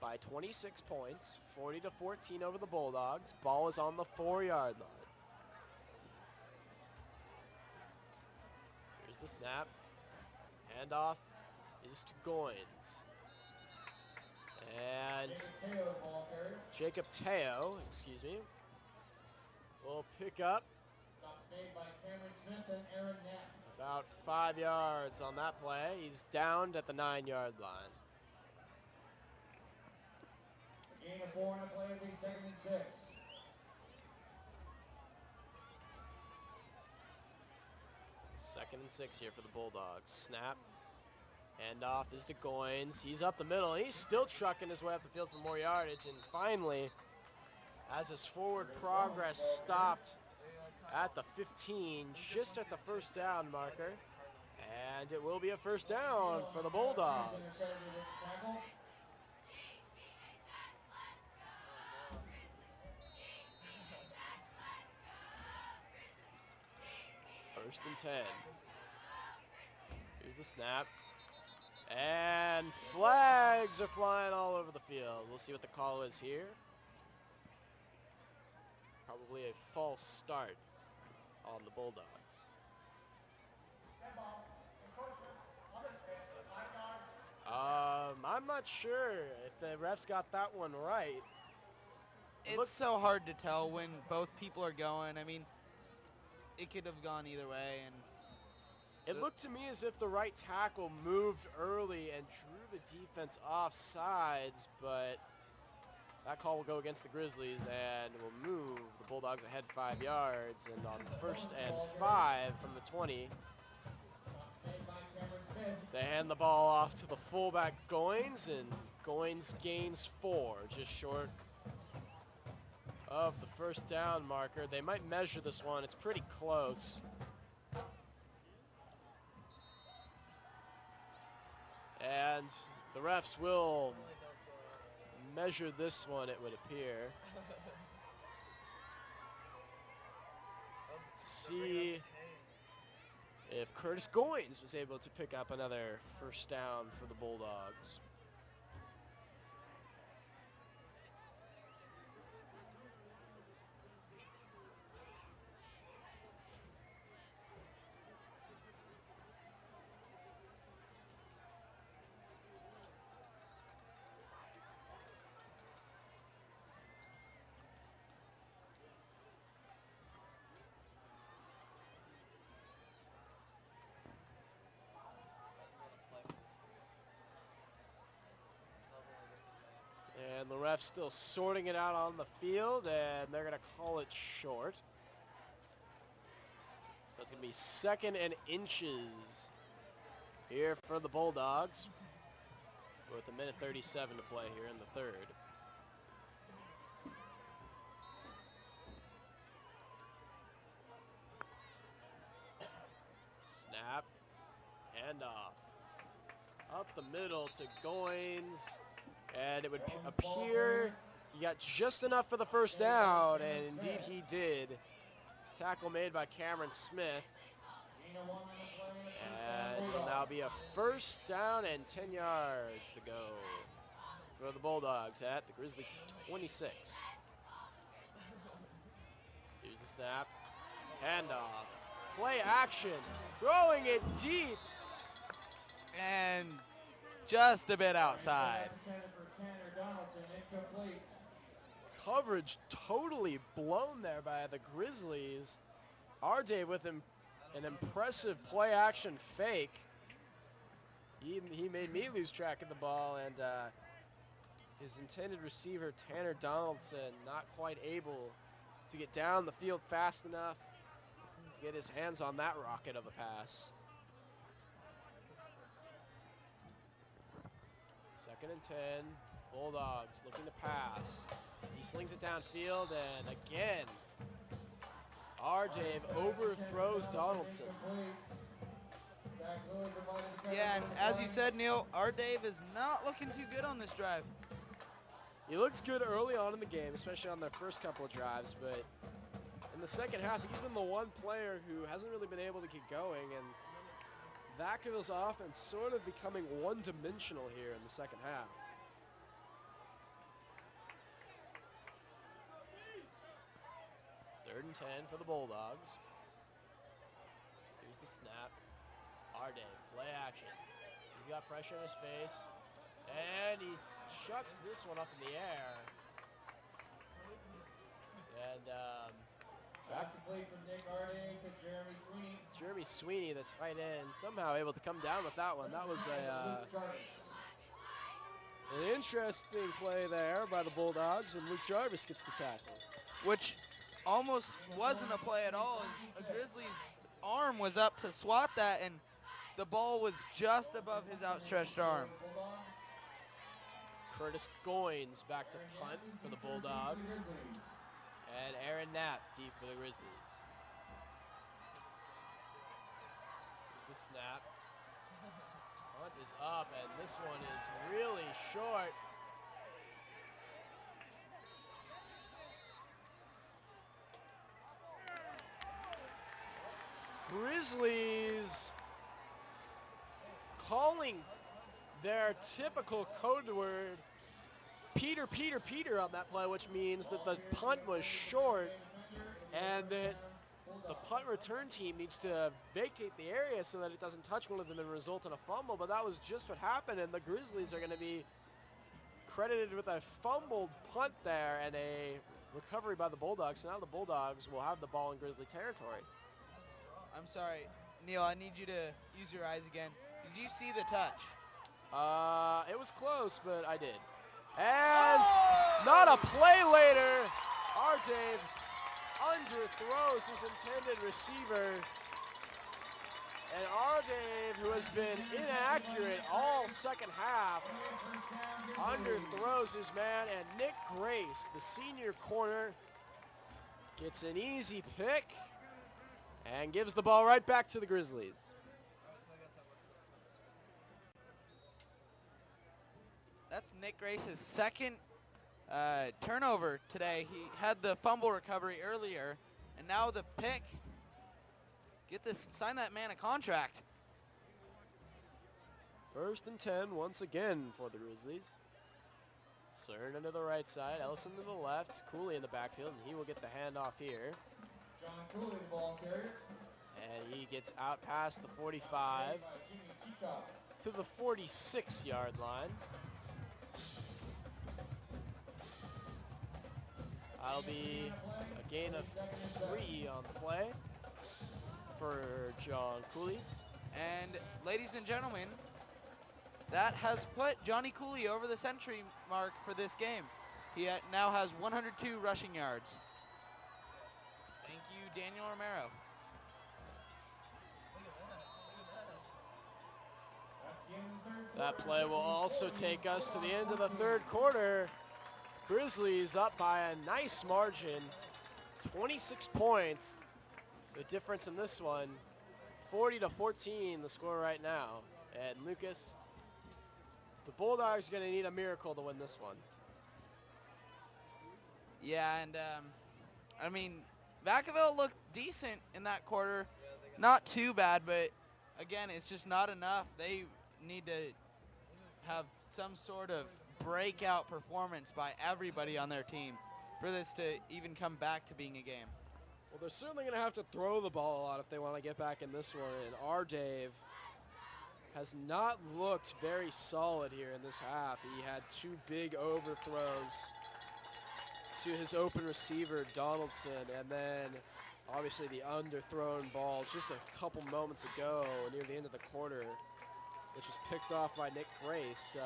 by 26 points, 40-14 over the Bulldogs. Ball is on the 4-yard line. Here's the snap. Handoff is to Goins. And Jacob Teo, will pick up about 5 yards on that play. He's downed at the 9-yard line. Gain of 4 on the play, it'll be 2nd and 6. Second and 6 here for the Bulldogs. Snap. Handoff is to Goins. He's up the middle. He's still trucking his way up the field for more yardage. And finally, as his forward progress stopped at the 15, just at the first down marker. And it will be a first down for the Bulldogs. First and 10. Here's the snap. And flags are flying all over the field. We'll see what the call is here. Probably a false start on the Bulldogs. I'm not sure if the refs got that one right. It's so hard to tell when both people are going. I mean, it could have gone either way, and it looked to me as if the right tackle moved early and drew the defense off sides, but that call will go against the Grizzlies and will move the Bulldogs ahead 5 yards. And on 1st and 5 from the 20, they hand the ball off to the fullback Goins, and Goins gains 4, just short of the first down marker. They might measure this one. It's pretty close. And the refs will measure this one, it would appear, to see if Curtis Goins was able to pick up another first down for the Bulldogs. And the ref's still sorting it out on the field, and they're going to call it short. That's going to be 2nd and inches here for the Bulldogs, with 1:37 to play here in the third. Snap, handoff, up the middle to Goins. And it would appear he got just enough for the first down, and indeed he did. Tackle made by Cameron Smith. a 1 minute play. And it'll now be a first down and 10 yards to go for the Bulldogs at the Grizzly 26. Here's the snap. Handoff. Play action. Throwing it deep. And just a bit outside. Coverage totally blown there by the Grizzlies. Dave with an impressive play action fake. He made me lose track of the ball, and his intended receiver, Tanner Donaldson, not quite able to get down the field fast enough to get his hands on that rocket of a pass. 2nd and 10, Bulldogs looking to pass. He slings it downfield, and again, Dave overthrows Donaldson. Yeah, and as you said, Neil, Dave is not looking too good on this drive. He looked good early on in the game, especially on their first couple of drives, but in the second half, he's been the one player who hasn't really been able to get going, and Vacaville's offense sort of becoming one-dimensional here in the second half. Third and 10 for the Bulldogs. Here's the snap. Dave, play action. He's got pressure in his face, and he chucks this one up in the air. And Pass the play from Nick Arday to Jeremy Sweeney. Jeremy Sweeney, the tight end, somehow able to come down with that one. That was an interesting play there by the Bulldogs, and Luke Jarvis gets the tackle. Which almost wasn't a play at all, as a Grizzly's arm was up to swat that, and the ball was just above his outstretched arm. Curtis Goins back to punt for the Bulldogs. And Aaron Knapp deep for the Grizzlies. Here's the snap. Punt is up, and this one is really short. Grizzlies calling their typical code word Peter, Peter, Peter on that play, which means that the punt was short and that the punt return team needs to vacate the area so that it doesn't touch one of them and result in a fumble. But that was just what happened, and the Grizzlies are going to be credited with a fumbled punt there and a recovery by the Bulldogs. So now the Bulldogs will have the ball in Grizzly territory. I'm sorry, Neil, I need you to use your eyes again. Did you see the touch? It was close, but I did. And not a play later. Dave underthrows his intended receiver. And Dave, who has been inaccurate all second half, underthrows his man. And Nick Grace, the senior corner, gets an easy pick and gives the ball right back to the Grizzlies. That's Nick Grace's second turnover today. He had the fumble recovery earlier, and now the pick. Sign that man a contract. 1st and 10 once again for the Grizzlies. Cern to the right side, Ellison to the left, Cooley in the backfield, and he will get the handoff here. John Cooley, the ball carrier. And he gets out past the 45 to the 46-yard line. That'll be a gain of 3 on the play for John Cooley. And ladies and gentlemen, that has put Johnny Cooley over the century mark for this game. He now has 102 rushing yards. Thank you, Daniel Romero. That play will also take us to the end of the third quarter. Grizzlies up by a nice margin, 26 points. The difference in this one, 40-14 the score right now. And Lucas, the Bulldogs are going to need a miracle to win this one. Yeah, and I mean, Vacaville looked decent in that quarter. not too bad, but again, it's just not enough. They need to have some sort of breakout performance by everybody on their team for this to even come back to being a game. Well, they're certainly going to have to throw the ball a lot if they want to get back in this one. And our Dave has not looked very solid here in this half. He had 2 big overthrows to his open receiver, Donaldson, and then obviously the underthrown ball just a couple moments ago near the end of the quarter, which was picked off by Nick Grace. So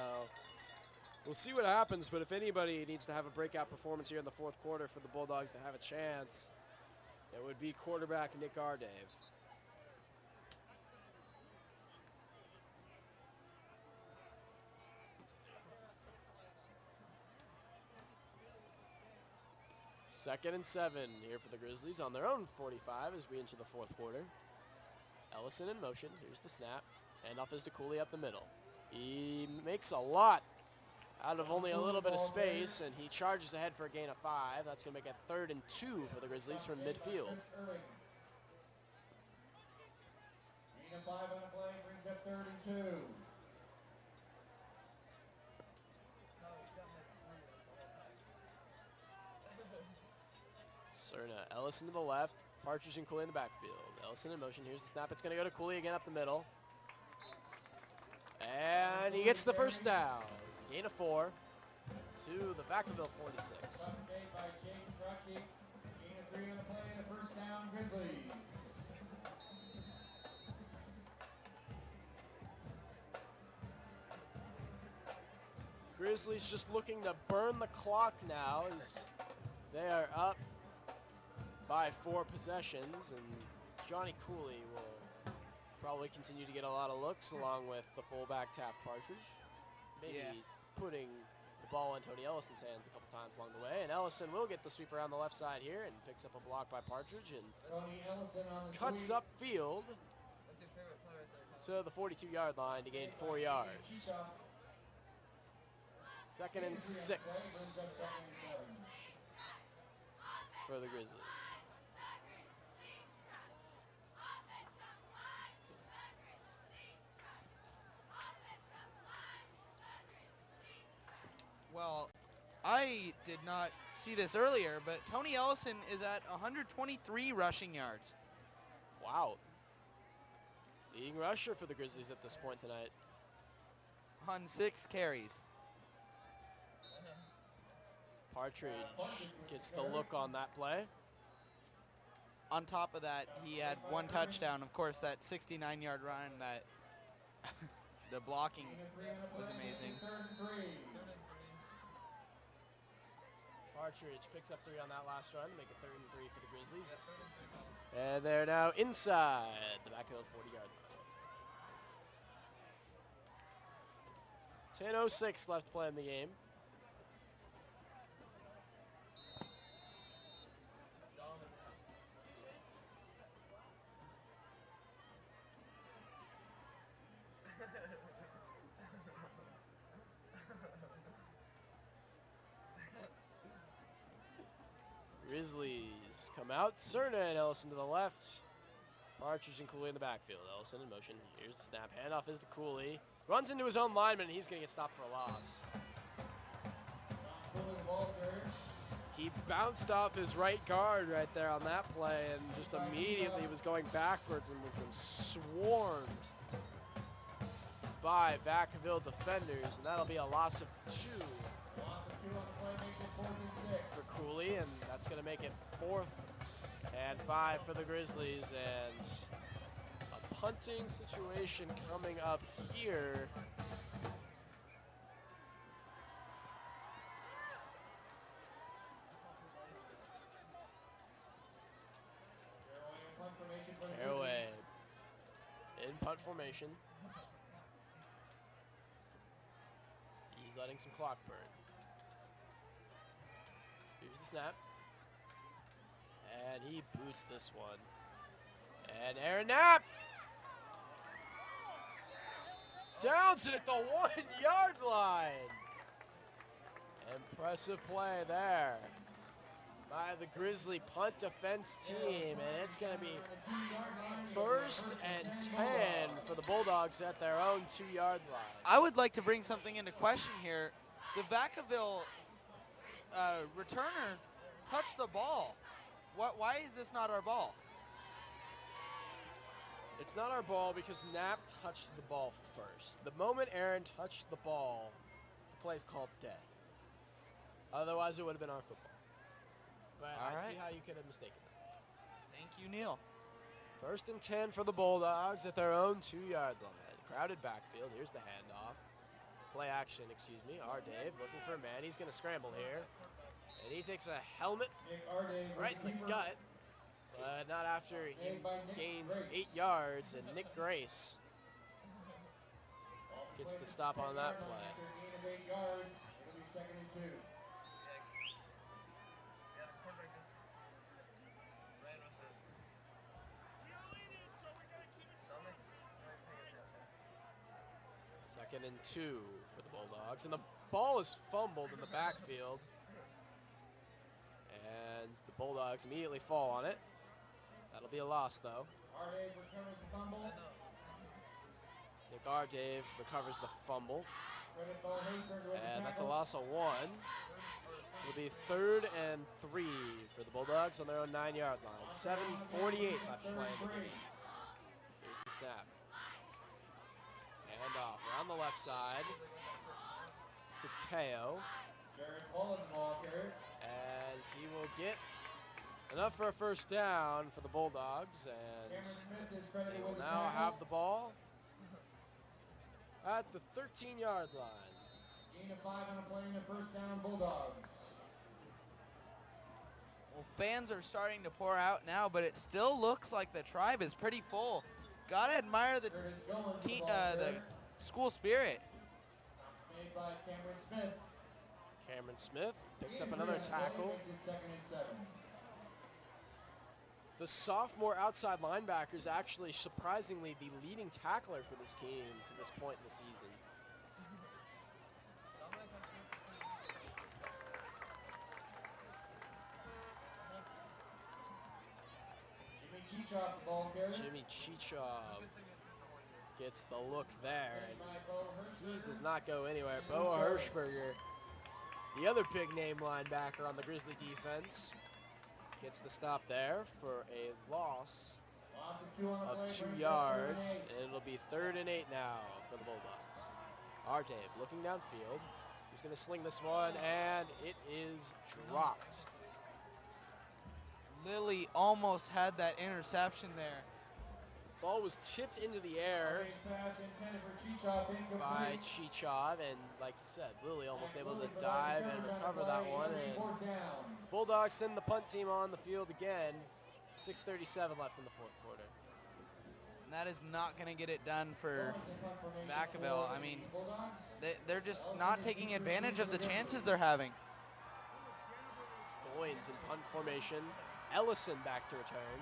we'll see what happens, but if anybody needs to have a breakout performance here in the 4th quarter for the Bulldogs to have a chance, it would be quarterback Nick Ardave. Second and 7 here for the Grizzlies on their own 45 as we enter the 4th quarter. Ellison in motion. Here's the snap. Handoff is to Cooley up the middle. He makes a lot out of only a little bit of space, and he charges ahead for a gain of 5. That's going to make it 3rd and 2 for the Grizzlies from midfield. Gain of 5 on the play brings up 3rd and 2. Cerna, Ellison to the left, Partridge and Cooley in the backfield. Ellison in motion, here's the snap, it's going to go to Cooley again up the middle. And he gets the first down. Gain of 4 to the Vacaville 46. By James Brucky. Gain of 3 on the play and a first down, Grizzlies. Grizzlies just looking to burn the clock now as they are up by 4 possessions, and Johnny Cooley will probably continue to get a lot of looks along with the fullback Taft Partridge. Maybe putting the ball in Tony Ellison's hands a couple times along the way, and Ellison will get the sweep around the left side here and picks up a block by Partridge and Tony Ellison on the cuts sweep. upfield to the 42-yard line to gain 4 yards. 2nd and 6 for the Grizzlies. Well, I did not see this earlier, but Tony Ellison is at 123 rushing yards. Wow. Leading rusher for the Grizzlies at this point tonight. On 6 carries. Partridge gets the look on that play. On top of that, he had 1 touchdown. Of course, that 69-yard run, that the blocking was amazing. Partridge picks up 3 on that last run to make it 3rd and 3 for the Grizzlies. And they're now inside the backfield 40-yard line. 10:06 left to play in the game. Grizzlies come out. Cerna and Ellison to the left. Partridge and Cooley in the backfield. Ellison in motion. Here's the snap. Handoff is to Cooley. Runs into his own lineman, and he's going to get stopped for a loss. He bounced off his right guard right there on that play and just immediately was going backwards and was then swarmed by Vacaville defenders, and that'll be a loss of 2. For Cooley, and that's going to make it 4th and 5 for the Grizzlies, and a punting situation coming up here. Caraway in punt formation. He's letting some clock burn. Here's the snap. And he boots this one. And Aaron Knapp downs it at the 1-yard line. Impressive play there by the Grizzly punt defense team, and it's going to be 1st and 10 for the Bulldogs at their own 2-yard line. I would like to bring something into question here. The Vacaville returner touched the ball. Why is this not our ball? It's not our ball because Knapp touched the ball first. The moment Aaron touched the ball, the play's called dead. Otherwise, it would have been our football. But I see how you could have mistaken that. Thank you, Neil. 1st and 10 for the Bulldogs at their own 2-yard line. Crowded backfield. Here's the handoff. Play action, excuse me. R. Dave looking for a man. He's going to scramble here. And he takes a helmet right in the gut. But not after he gains 8 yards. And Nick Grace gets the stop on that play. After a gain of 8 yards, it'll be 2nd and 2. Second and 2 for the Bulldogs. And the ball is fumbled in the backfield. And the Bulldogs immediately fall on it. That'll be a loss, though. Dave recovers the fumble. Nick R. Dave recovers the fumble. And that's a loss of 1. So it'll be 3rd and 3 for the Bulldogs on their own 9-yard line. 7:48 left to play in the game. Here's the snap. Hand off around the left side to Teo. And he will get enough for a 1st down for the Bulldogs. And they will now have the ball at the 13-yard line. Gain of 5 on a play and a 1st down, Bulldogs. Well, fans are starting to pour out now, but it still looks like the tribe is pretty full. Gotta admire the school spirit. Made by Cameron Smith. Cameron Smith picks up another tackle. Makes it 2nd and 7. The sophomore outside linebacker is actually surprisingly the leading tackler for this team to this point in the season. Jimmy Chichov gets the look there, and he does not go anywhere. Boa Hirschberger, the other big name linebacker on the Grizzly defense, gets the stop there for a loss of 2 yards, and it'll be 3rd and 8 now for the Bulldogs. R. Dave looking downfield. He's going to sling this one, and it is dropped. Lilly almost had that interception there. Ball was tipped into the air by Chichov, and like you said, Lilly almost able to dive and recover that one. And Bulldogs send the punt team on the field again. 6:37 left in the 4th quarter. And that is not going to get it done for Vacaville. I mean, they're just not taking advantage of the chances they're having. Goins in punt formation. Ellison back to return.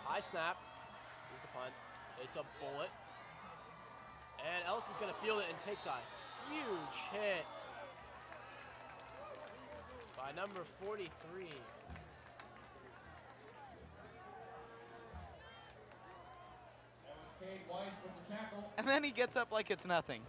High snap. Here's the punt. It's a bullet. And Ellison's going to field it and takes a huge hit by number 43. And then he gets up like it's nothing.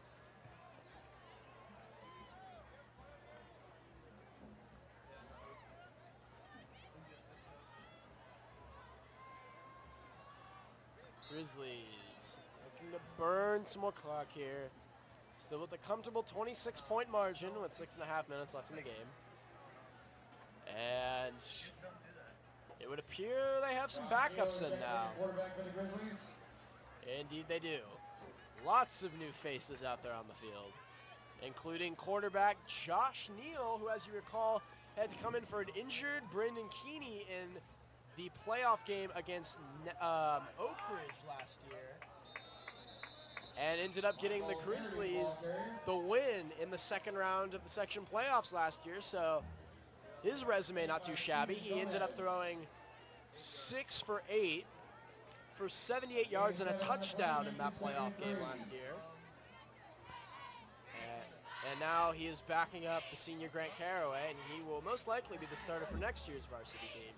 Grizzlies looking to burn some more clock here. Still with a comfortable 26-point margin with 6.5 minutes left in the game. And it would appear they have some backups in now. Indeed they do. Lots of new faces out there on the field, including quarterback Josh Neal, who, as you recall, had to come in for an injured Brendan Keeney in the playoff game against Oak Ridge last year, and ended up getting the Grizzlies the win in the 2nd round of the section playoffs last year. So his resume not too shabby. He ended up throwing 6 for 8 for 78 yards and a touchdown in that playoff game last year. And now he is backing up the senior Grant Caraway, and he will most likely be the starter for next year's varsity team.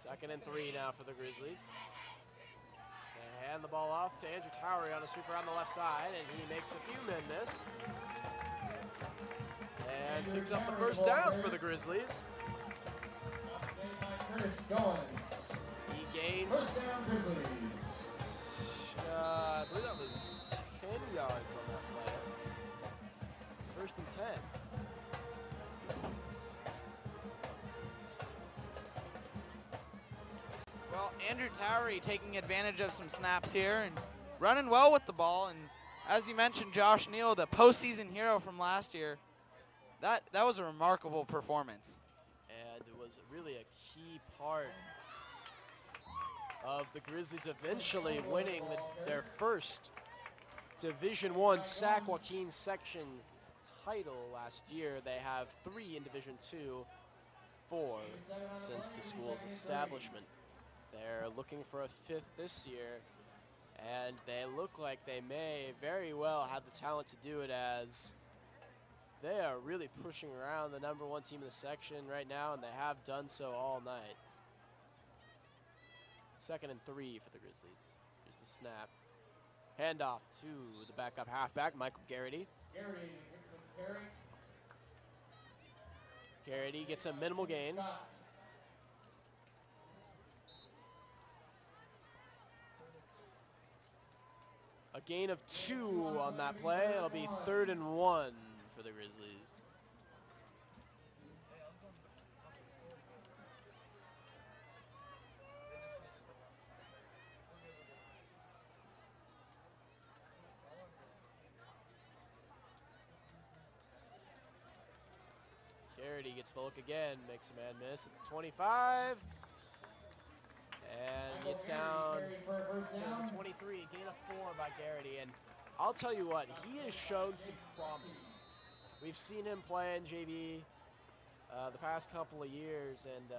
2nd and 3 now for the Grizzlies. They hand the ball off to Andrew Towery on a sweeper on the left side, and he makes a few men miss. And picks up the first down for the Grizzlies. He gains, First down, Grizzlies. I believe that was 10 yards on that play. 1st and 10. Well, Andrew Towery taking advantage of some snaps here and running well with the ball. And as you mentioned, Josh Neal, the postseason hero from last year, that was a remarkable performance. And it was really a key part of the Grizzlies eventually winning their first Division I Sac Joaquin section title last year. They have 3 in Division II, 4 since the school's establishment. They're looking for a 5th this year, and they look like they may very well have the talent to do it, as they are really pushing around the #1 team in the section right now, and they have done so all night. 2nd and 3 for the Grizzlies. Here's the snap. Handoff to the backup halfback, Michael Garrity. Garrity gets a minimal gain. A gain of 2 on that play. It'll be 3rd and 1 for the Grizzlies. Garrity gets the look again, makes a man miss at the 25. And gets down to the 23, gain of 4 by Garrity. And I'll tell you what, he has shown some promise. We've seen him play in JV the past couple of years, and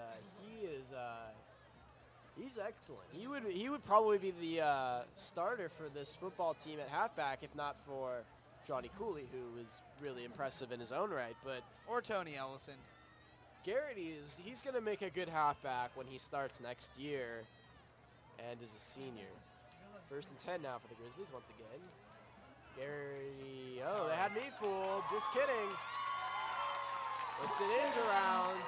he's excellent. He would probably be the starter for this football team at halfback, if not for Johnny Cooley, who is really impressive in his own right. But Or Tony Ellison. Garrity he's going to make a good halfback when he starts next year and is a senior. 1st and 10 now for the Grizzlies once again. Garrity, oh, they had me fooled, just kidding. It's an end around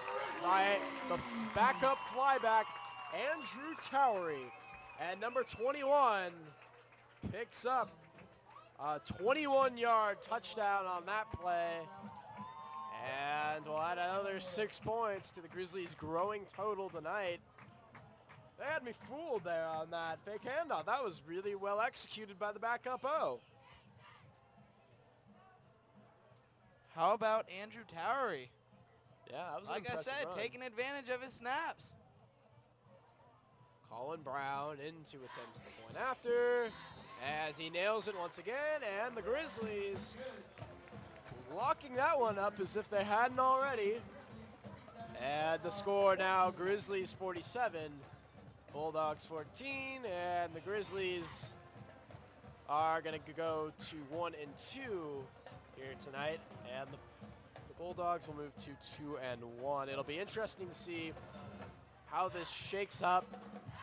by the backup flyback, Andrew Towery. And number 21 picks up a 21-yard touchdown on that play. And we'll add another 6 points to the Grizzlies' growing total tonight. They had me fooled there on that fake handoff. That was really well executed by the backup O. How about Andrew Towery? Yeah, that was like an impressive I said, run. taking advantage of his snaps. Colin Brown into attempts the point after, as he nails it once again, and the Grizzlies locking that one up as if they hadn't already. And the score now, Grizzlies 47, Bulldogs 14, and the Grizzlies are going to go to 1-2 here tonight, and the Bulldogs will move to 2-1. It'll be interesting to see how this shakes up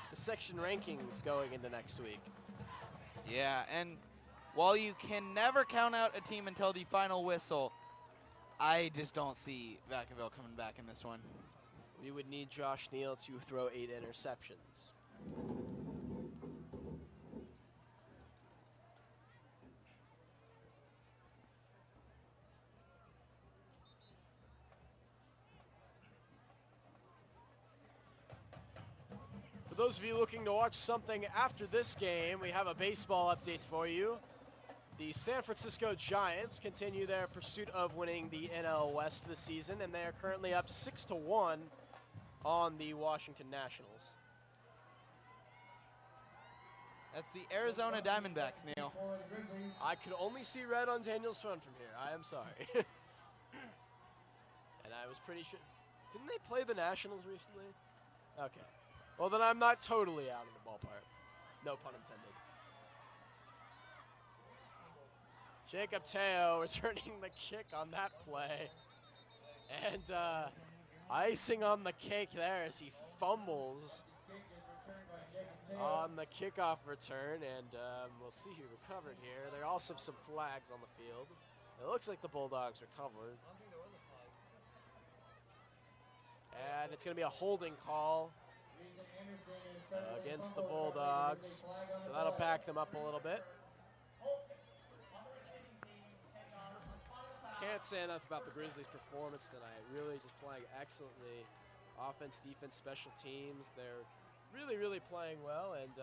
the section rankings going into next week. Yeah, and while you can never count out a team until the final whistle, I just don't see Vacaville coming back in this one. We would need Josh Neal to throw 8 interceptions. For those of you looking to watch something after this game, we have a baseball update for you. The San Francisco Giants continue their pursuit of winning the NL West this season, and they are currently up 6-1 on the Washington Nationals. That's the Arizona Diamondbacks, Neil. I could only see red on Daniel's phone from here. I am sorry. And I was pretty sure. Didn't they play the Nationals recently? Okay. Well, then I'm not totally out of the ballpark. No pun intended. Jacob Teo returning the kick on that play. And icing on the cake there as he fumbles on the kickoff return. And we'll see who recovered here. There are also some flags on the field. It looks like the Bulldogs recovered. And it's going to be a holding call against the Bulldogs. So that'll back them up a little bit. Can't say enough about the Grizzlies' performance tonight. Really just playing excellently. Offense, defense, special teams. They're really, really playing well. And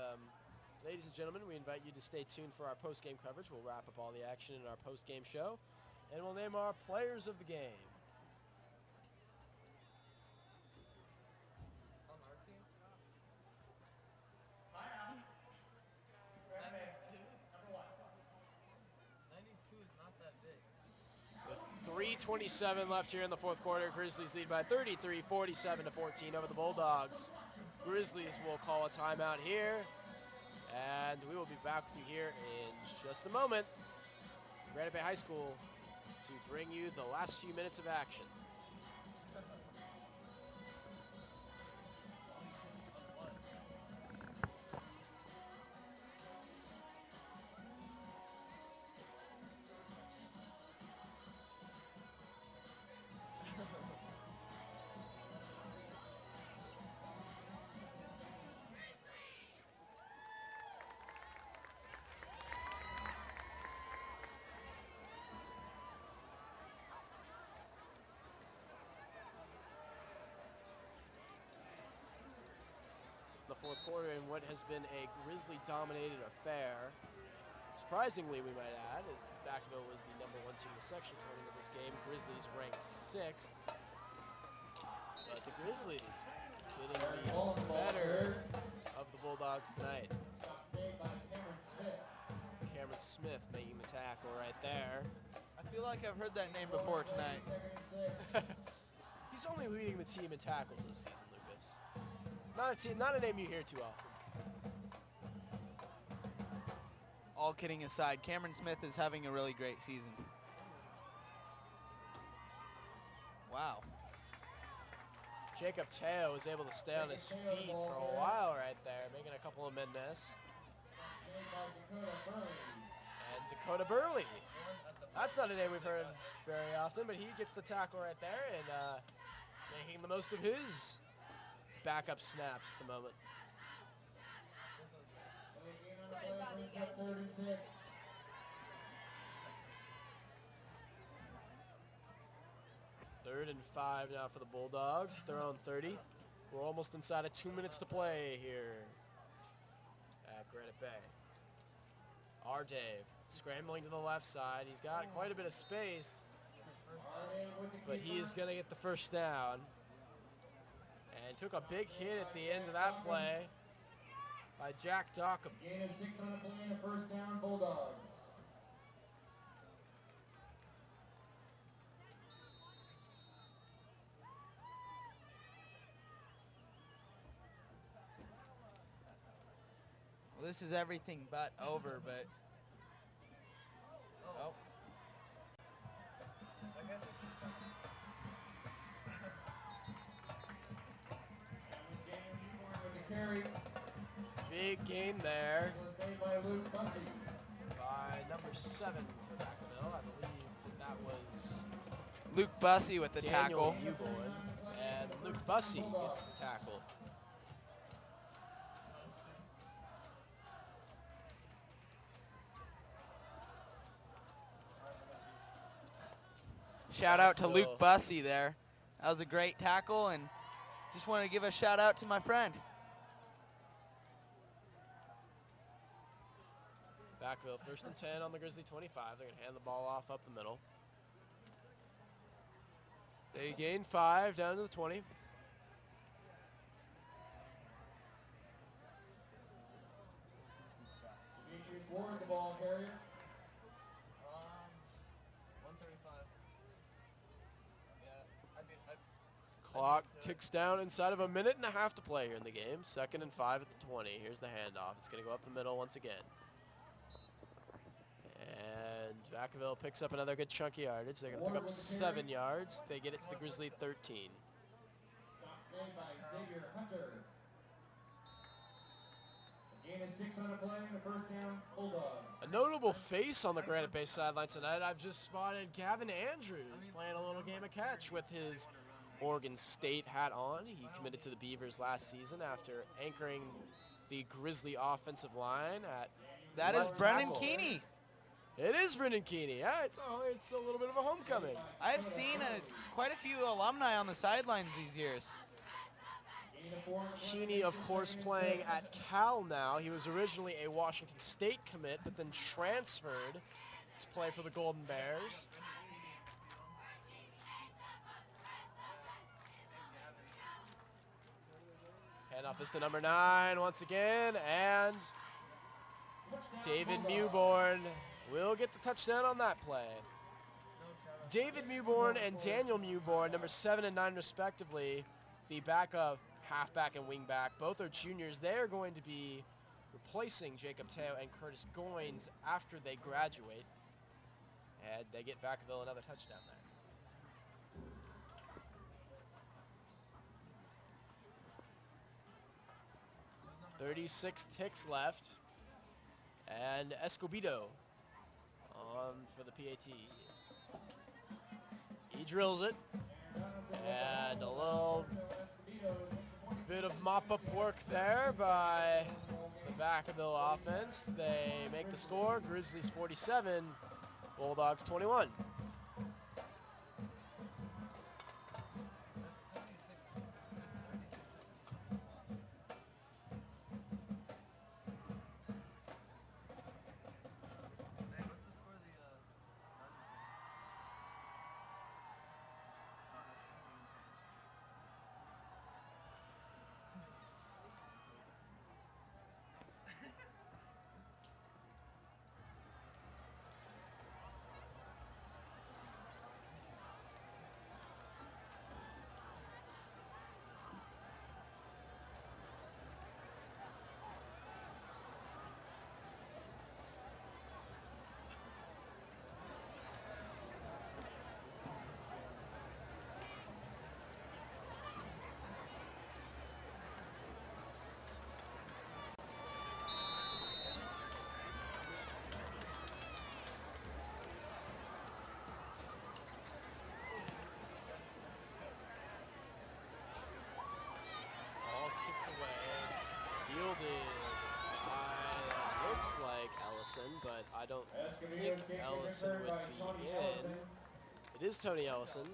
ladies and gentlemen, we invite you to stay tuned for our post-game coverage. We'll wrap up all the action in our post-game show. And we'll name our players of the game. With 3:27 left here in the fourth quarter, Grizzlies lead by 33, 47-14 over the Bulldogs. Grizzlies will call a timeout here, and we will be back with you here in just a moment. Granite Bay High School to bring you the last few minutes of action. The fourth quarter in what has been a Grizzly-dominated affair. Surprisingly, we might add, as Vacaville was the #1 team in the section coming into this game. Grizzlies ranked 6th. But the Grizzlies getting the better of the Bulldogs tonight. Cameron Smith making the tackle right there. I feel like I've heard that name before tonight. He's only leading the team in tackles this season, Lucas. Not a name you hear too often. All kidding aside, Cameron Smith is having a really great season. Wow. Jacob Teo was able to stay on his feet for a while right there, making a couple of men miss. And Dakota Burley. That's not a name we've heard very often, but he gets the tackle right there and making the most of his backup snaps at the moment. Third and 5 now for the Bulldogs at their own 30. We're almost inside of 2 minutes to play here at Granite Bay. Our Dave scrambling to the left side. He's got quite a bit of space, but he is going to get the first down. And took a big hit at the end of that play by Jack Dockham. Gain of 6 on the play and a first down, Bulldogs. Well, this is everything but over, but... Oh. Big gain there By Luke Bussey. by #7 for Vacaville. I believe that was Luke Bussey with the Daniel tackle. Uboy, and Luke Bussey gets the tackle. Shout out to Luke Bussey there. That was a great tackle, and just want to give a shout out to my friend. Vacaville first and 10 on the Grizzly 25. They're going to hand the ball off up the middle. They gain 5 down to the 20. Patriots Ward, the ball carrier. 135. Clock ticks down inside of a minute and a half to play here in the game. 2nd and 5 at the 20. Here's the handoff. It's going to go up the middle once again. And Vacaville picks up another good chunk of yardage. They're going to pick up 7 yards. They get it to the Grizzly 13. Made by Xavier Hunter. The gain is 6 on the play and the first down, Bulldogs. A notable face on the Granite Bay sideline tonight. I've just spotted Gavin Andrews playing a little game of catch with his Oregon State hat on. He committed to the Beavers last season after anchoring the Grizzly offensive line at That is left Brendan tackle. Keeney. It is Brendan Keeney. Yeah, it's a little bit of a homecoming. I've seen quite a few alumni on the sidelines these years. Keeney, of course, playing at Cal now. He was originally a Washington State commit, but then transferred to play for the Golden Bears. Handoff is to number 9 once again, and David Mewborn will get the touchdown on that play. David Mewborn and Daniel Mewborn, number 7 and 9 respectively, the backup halfback and wingback. Both are juniors. They are going to be replacing Jacob Teo and Curtis Goins after they graduate. And they get Vacaville another touchdown there. 36 ticks left. And Escobedo on for the PAT. He drills it. And a little bit of mop-up work there by the Vacaville offense. They make the score. Grizzlies 47, Bulldogs 21. Looks like Ellison, but I don't think Ellison would be in. It is Tony Ellison.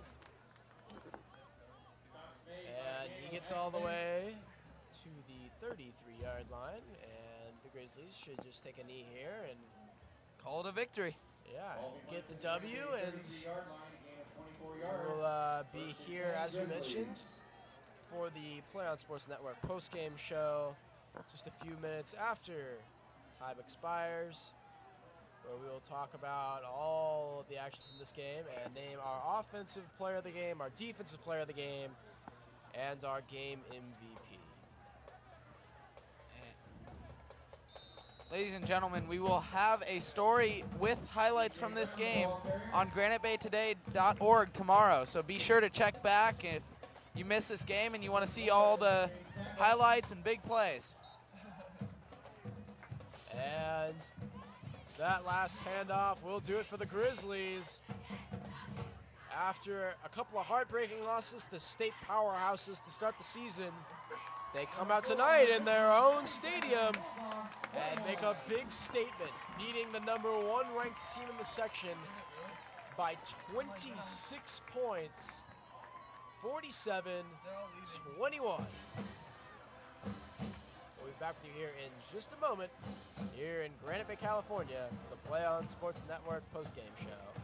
And he gets all the way to the 33-yard line, and the Grizzlies should just take a knee here and call it a victory. Yeah, get the W, and we'll be here, as we mentioned, for the Play On Sports Network post-game show just a few minutes after time expires, where we will talk about all of the action from this game and name our offensive player of the game, our defensive player of the game, and our game MVP. Ladies and gentlemen, we will have a story with highlights from this game on granitebaytoday.org tomorrow, so be sure to check back if you missed this game and you want to see all the highlights and big plays. And that last handoff will do it for the Grizzlies. After a couple of heartbreaking losses to state powerhouses to start the season, they come out tonight in their own stadium and make a big statement, beating the #1 ranked team in the section by 26 points, 47-21. We'll be back with you here in just a moment, here in Granite Bay, California, for the Play On Sports Network postgame show.